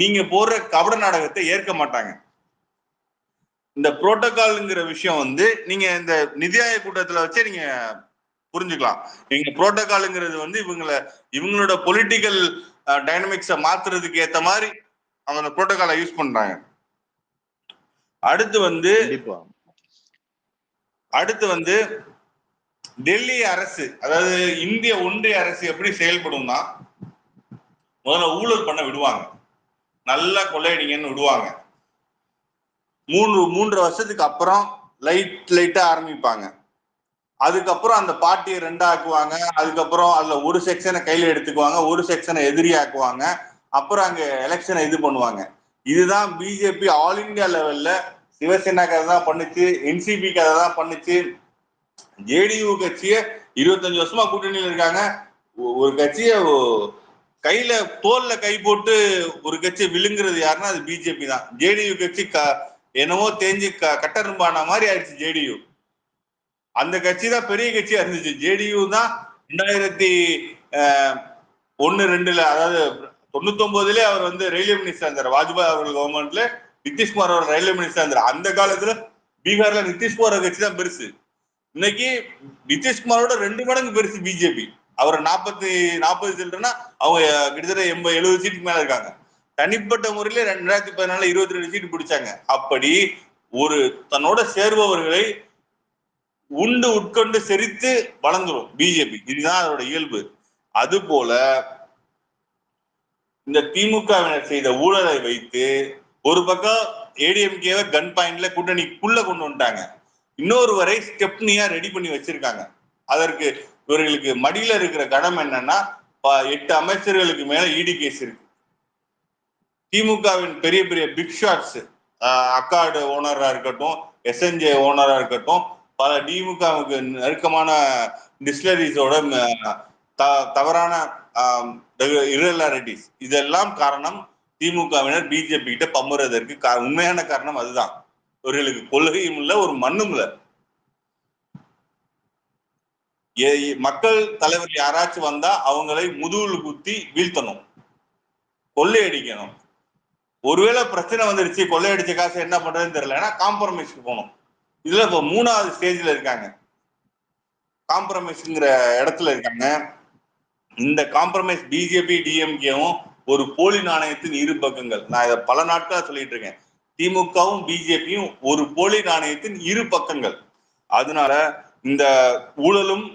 நீங்க போடுற கபட நாடகத்தை ஏற்க மாட்டாங்க. இந்த புரோட்டோகால்ங்கிற விஷயம் நீங்க இந்த நிதி ஆயோக் கூட்டத்துல வச்சே நீங்க புரிஞ்சுக்கலாம். நீங்க புரோட்டோகால்ங்கிறது இவங்களோட பொலிட்டிக்கல் டைனமிக்ஸை மாத்துறதுக்கு ஏத்த மாதிரி அவங்க புரோட்டோகாலை யூஸ் பண்றாங்க. அடுத்து டெல்லி அரசு, அதாவது இந்திய ஒன்றிய அரசு எப்படி செயல்படும்னா, முதல்ல ஊழல் பண்ண விடுவாங்க, நல்லா கொள்ளையடிங்கன்னு விடுவாங்க. 3 வருஷத்துக்கு அப்புறம் லைட்டா ஆரம்பிப்பாங்க. அதுக்கப்புறம் அந்த பார்ட்டியை 2 ஆக்குவாங்க. அதுக்கப்புறம் அதுல ஒரு செக்ஷனை கையில எடுத்துக்குவாங்க, ஒரு செக்ஷனை எதிரியாக்குவாங்க. அப்புறம் அங்க எலெக்ஷனை இது பண்ணுவாங்க. இதுதான் பிஜேபி ஆல் இந்தியா லெவல்ல. சிவசேனாக்கு அதை தான் பண்ணுச்சு, என்சிபிக்கு அதை தான் பண்ணுச்சு. ஜேடியு கட்சிய 25 வருஷமா கூட்டணியில் இருக்காங்க. ஒரு கட்சிய கையில தோல்ல கை போட்டு ஒரு கட்சி விழுங்குறது யாருன்னா அது பிஜேபி தான். ஜேடியு கட்சி என்னவோ தேஞ்சு கட்டரும்பான மாதிரி ஆயிடுச்சு ஜேடியு. அந்த கட்சி தான் பெரிய கட்சியா இருந்துச்சு. ஜேடியு தான் 2001-2ல, அதாவது 99லே அவர் ரயில்வே மினிஸ்டர் இருந்தார். வாஜ்பாய் அவர்கள் கவர்மெண்ட்ல நிதிஷ்குமார் அவர் ரயில்வே மினிஸ்டர் இருந்தார். அந்த காலத்துல பீகார்ல நிதிஷ்குமார் கட்சி தான் பெருசு. இன்னைக்கு நிதிஷ்குமாரோட 2 மடங்கு பெருசு பிஜேபி. அவர் 40 சீட்டுனா அவங்க கிட்டத்தட்ட 80-70 சீட்டுக்கு மேல இருக்காங்க. தனிப்பட்ட முறையில 2014 22 சீட்டு பிடிச்சாங்க. அப்படி ஒரு தன்னோட சேர்பவர்களை உட்கொண்டு செரித்து வளர்ந்துரும் பிஜேபி. இதுதான் அதோட இயல்பு. அது போல இந்த திமுகவினர் செய்த ஊழலை வைத்து ஒரு பக்கம் ஏடிஎம்கேவை கன் பாயிண்ட்ல கூட்டணிக்குள்ள கொண்டு வந்துட்டாங்க, இன்னொருவரை ஸ்டெப்னியா ரெடி பண்ணி வச்சிருக்காங்க. அதற்கு இவர்களுக்கு மடியில இருக்கிற கடம் என்னன்னா, 8 அமைச்சர்களுக்கு மேல இடி கேஸ் இருக்கு. திமுகவின் பெரிய பெரிய பிக் ஷாட்ஸ், அக்கார்டு ஓனரா இருக்கட்டும், எஸ்என்ஜே ஓனரா இருக்கட்டும், பல திமுகவுக்கு நெருக்கமான டிஸ்டிலரிஸோட தவறான irregularities, இதெல்லாம் காரணம் திமுகவினர் பிஜேபி கிட்ட பம்புறதற்கு உண்மையான காரணம் அதுதான். இவர்களுக்கு கொள்கையும் இல்ல, ஒரு மண்ணும் இல்ல. மக்கள் தலைவர் யாராச்சும் வந்தா அவங்களை முதுகுல குத்தி வீழ்த்தணும், கொள்ளையடிக்கணும். ஒருவேளை பிரச்சனை வந்துருச்சு, கொள்ளையடிச்ச காசு என்ன பண்றதுன்னு தெரியல, ஏன்னா காம்ப்ரமைஸ்க்கு போகணும். இதுல இப்ப 3வது ஸ்டேஜ்ல இருக்காங்க. காம்ப்ரமைஸ்ங்கிற இடத்துல இருக்காங்க. இந்த காம்ப்ரமைஸ் பிஜேபி டிஎம்கேவும் ஒரு போலி நாணயத்தின் இரு பக்கங்கள். நான் இதை பல நாட்களா சொல்லிட்டு இருக்கேன். திமுகவும் பிஜேபியும் ஒரு போலி நாணயத்தின் இரு பக்கங்கள். அதனால இந்த ஊழலும்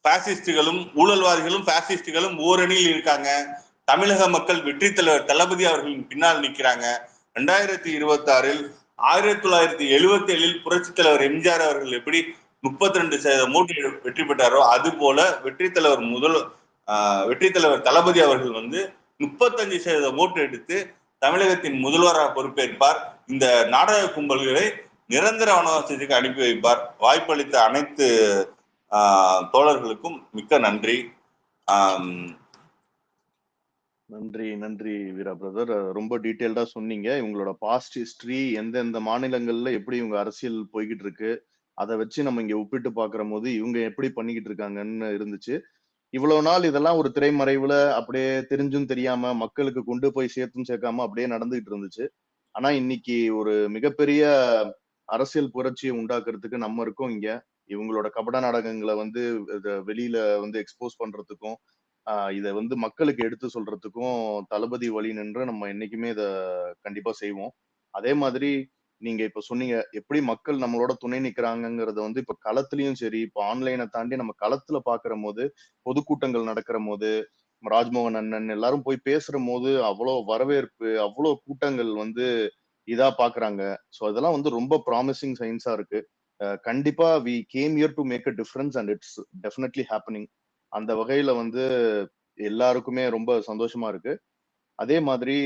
பாசிஸ்டுகளும் ஊழல்வாதிகளும் பாசிஸ்டுகளும் ஓரணியில் இருக்காங்க. தமிழக மக்கள் வெற்றி தலைவர் தளபதி அவர்களின் பின்னால் நிற்கிறாங்க. 2026 1977 புரட்சி தலைவர் எம்ஜிஆர் அவர்கள் எப்படி 32% ஓட்டு வெற்றி பெற்றாரோ அது போல வெற்றி தலைவர் தளபதி அவர்கள் 35% ஓட்டு எடுத்து தமிழகத்தின் முதல்வராக பொறுப்பேற்பார். இந்த நாடக கும்பல்களை நிரந்தர வனவாசத்துக்கு அனுப்பி வைப்பார். வாய்ப்பளித்த அனைத்து தோழர்களுக்கும் மிக்க நன்றி. நன்றி நன்றி வீரா பிரதர். ரொம்ப டீட்டெயில்டா சொன்னீங்க. இவங்களோட பாஸ்ட் ஹிஸ்டரி, எந்தெந்த மாநிலங்கள்ல எப்படி இவங்க அரசியல் போய்கிட்டு இருக்கு, அதை வச்சு நம்ம இங்க ஒப்பிட்டு பாக்குற போது இவங்க எப்படி பண்ணிக்கிட்டு இருக்காங்கன்னு இருந்துச்சு. இவ்வளவு நாள் இதெல்லாம் ஒரு திரைமறைவுல அப்படியே தெரிஞ்சும் தெரியாம மக்களுக்கு கொண்டு போய் சேர்த்தும் சேர்க்காம அப்படியே நடந்துகிட்டு இருந்துச்சு. ஆனா இன்னைக்கு ஒரு மிகப்பெரிய அரசியல் புரட்சியை உண்டாக்குறதுக்கு நம்ம இருக்கோம் இங்க. இவங்களோட கபட நாடகங்களை வெளியில எக்ஸ்போஸ் பண்றதுக்கும் இதை மக்களுக்கு எடுத்து சொல்றதுக்கும் தளபதி வழி நின்று நம்ம என்னைக்குமே இதை கண்டிப்பா செய்வோம். அதே மாதிரி நீங்க இப்ப சொன்னீங்க எப்படி மக்கள் நம்மளோட துணை நிக்கிறாங்கிறத இப்ப களத்திலயும் சரி, இப்ப ஆன்லைனை தாண்டி நம்ம களத்துல பாக்குற போது, பொதுக்கூட்டங்கள் நடக்கிற போது, ராஜ்மோகன் அண்ணன் எல்லாரும் போய் பேசுற போது அவ்வளோ வரவேற்பு, அவ்வளோ கூட்டங்கள் இதா பாக்குறாங்க. ஸோ அதெல்லாம் ரொம்ப ப்ராமிசிங் சைன்ஸா இருக்கு. கண்டிப்பா we came here to make a difference and it's definitely happening. அந்த வகையில எல்லாருக்குமே ரொம்ப சந்தோஷமா இருக்கு. அதே மாதிரி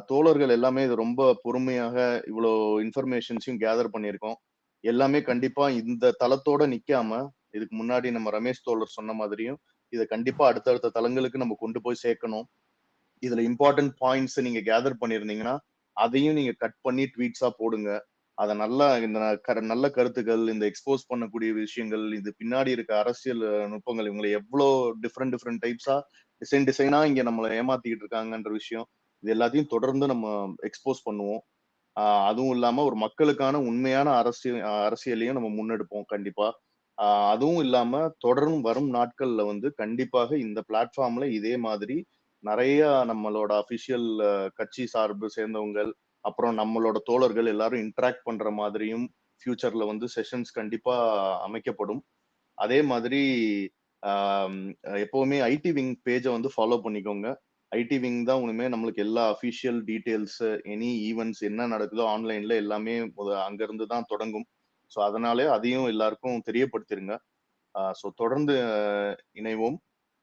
தோழர்கள் எல்லாமே இது ரொம்ப பொறுமையாக இவ்வளோ இன்ஃபர்மேஷன்ஸையும் கேதர் பண்ணியிருக்கோம். எல்லாமே கண்டிப்பா இந்த தளத்தோட நிக்காம, இதுக்கு முன்னாடி நம்ம ரமேஷ் தோழர் சொன்ன மாதிரியும் இதை கண்டிப்பா அடுத்தடுத்த தளங்களுக்கு நம்ம கொண்டு போய் சேர்க்கணும். இதுல இம்பார்ட்டன்ட் பாயிண்ட்ஸ் நீங்க கேதர் பண்ணிருந்தீங்கன்னா அதையும் நீங்க கட் பண்ணி ட்வீட்ஸா போடுங்க. அதை நல்லா இந்த நல்ல கருத்துக்கள், இந்த எக்ஸ்போஸ் பண்ணக்கூடிய விஷயங்கள், இது பின்னாடி இருக்க அரசியல் நுட்பங்கள், இவங்களை எவ்வளோ டிஃப்ரெண்ட் டைப்ஸா டிசைனா இங்க நம்மளை ஏமாத்திக்கிட்டு இருக்காங்கன்ற விஷயம், இது எல்லாத்தையும் தொடர்ந்து நம்ம எக்ஸ்போஸ் பண்ணுவோம். அதுவும் இல்லாம ஒரு மக்களுக்கான உண்மையான அரசியலையும் நம்ம முன்னெடுப்போம் கண்டிப்பா. அதுவும் இல்லாம தொடரும் வரும் நாட்கள்ல கண்டிப்பாக இந்த பிளாட்ஃபார்ம்ல இதே மாதிரி நிறைய நம்மளோட அபிஷியல் கட்சி சார்பு சேர்ந்தவங்க, அப்புறம் நம்மளோட தோழர்கள் எல்லாரும் இன்டராக்ட் பண்ற மாதிரியும் ஃபியூச்சர்ல செஷன்ஸ் கண்டிப்பா அமைக்கப்படும். அதே மாதிரி எப்பவுமே ஐடி விங் பேஜை ஃபாலோ பண்ணிக்கோங்க. ஐடி விங் தான் உண்மையே நம்மளுக்கு எல்லா அபிஷியல் டீடைல்ஸ், எனி ஈவெண்ட்ஸ் என்ன நடக்குதோ ஆன்லைன்ல எல்லாமே அங்க இருந்து தான் தொடங்கும். ஸோ அதனாலே அதையும் எல்லாருக்கும் தெரியப்படுத்திருங்க. ஸோ தொடர்ந்து இணைவோம்.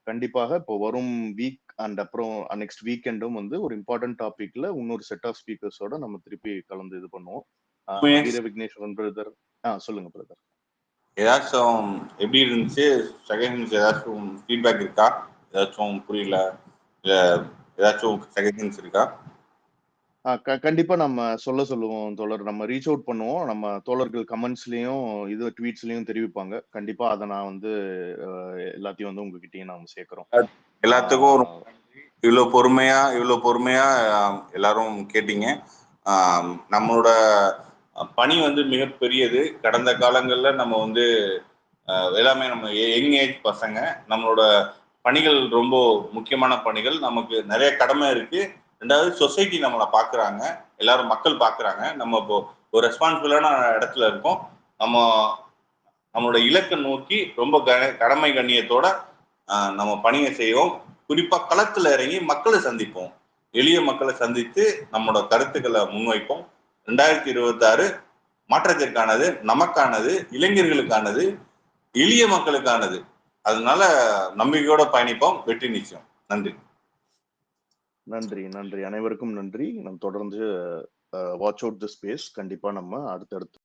கண்டிப்பாக இப்போ வரும் வீக் அண்ட் அப்புறம் நெக்ஸ்ட் வீக்கெண்டும் ஒரு இம்பார்ட்டன்ட் டாபிக்ல இன்னொரு செட் ஆஃப் ஸ்பீக்கர்ஸோட நம்ம திருப்பி கலந்து இது பண்ணுவோம். வீர விக்னேஸ்வரன் பிரதர், சொல்லுங்க பிரதர். ஏதாச்சும் எப்படி இருந்துச்சு செகண்ட், ஏதாச்சும் ஃபீட்பேக் இருக்கா? ஏதாச்சும் புரியல, இல்ல ஏதாச்சும் செகண்ட்ஸ் இருக்கா? கண்டிப்பா நம்ம சொல்லுவோம் தோழர். நம்ம ரீச் அவுட் பண்ணுவோம். நம்ம தோழர்கள் கமெண்ட்ஸ்லயும் ட்வீட்ஸ்லயும் தெரிவிப்பாங்க. கண்டிப்பா அதை நான் எல்லாத்தையும் உங்ககிட்டயும் நாம சேர்க்கிறோம். எல்லாத்துக்கும் இவ்வளவு பொறுமையா எல்லாரும் கேட்டீங்க. நம்மளோட பணி மிகப்பெரியது. கடந்த காலங்கள்ல நம்ம எல்லாமே நம்ம யங் ஏஜ் பசங்க, நம்மளோட பணிகள் ரொம்ப முக்கியமான பணிகள். நமக்கு நிறைய கடமை இருக்கு. ரெண்டாவது சொசைட்டி நம்மளை பாக்குறாங்க, எல்லாரும் மக்கள் பாக்குறாங்க. நம்ம இப்போ ஒரு ரெஸ்பான்சிபிளான இடத்துல இருக்கோம். நம்மளோட இலக்கை நோக்கி ரொம்ப கடமை கண்ணியத்தோட நம்ம பணியை செய்வோம். குறிப்பா களத்துல இறங்கி மக்களை சந்திப்போம். எளிய மக்களை சந்தித்து நம்மளோட கருத்துக்களை முன்வைப்போம். 2026 மாற்றத்திற்கானது, நமக்கானது, இளைஞர்களுக்கானது, எளிய மக்களுக்கானது. அதனால நம்பிக்கையோட பயணிப்போம். வெற்றி நிச்சயம். நன்றி நன்றி நன்றி அனைவருக்கும் நன்றி. நம்ம தொடர்ந்து வாட்ச் அவுட் தி ஸ்பேஸ். கண்டிப்பா நம்ம அடுத்தடுத்து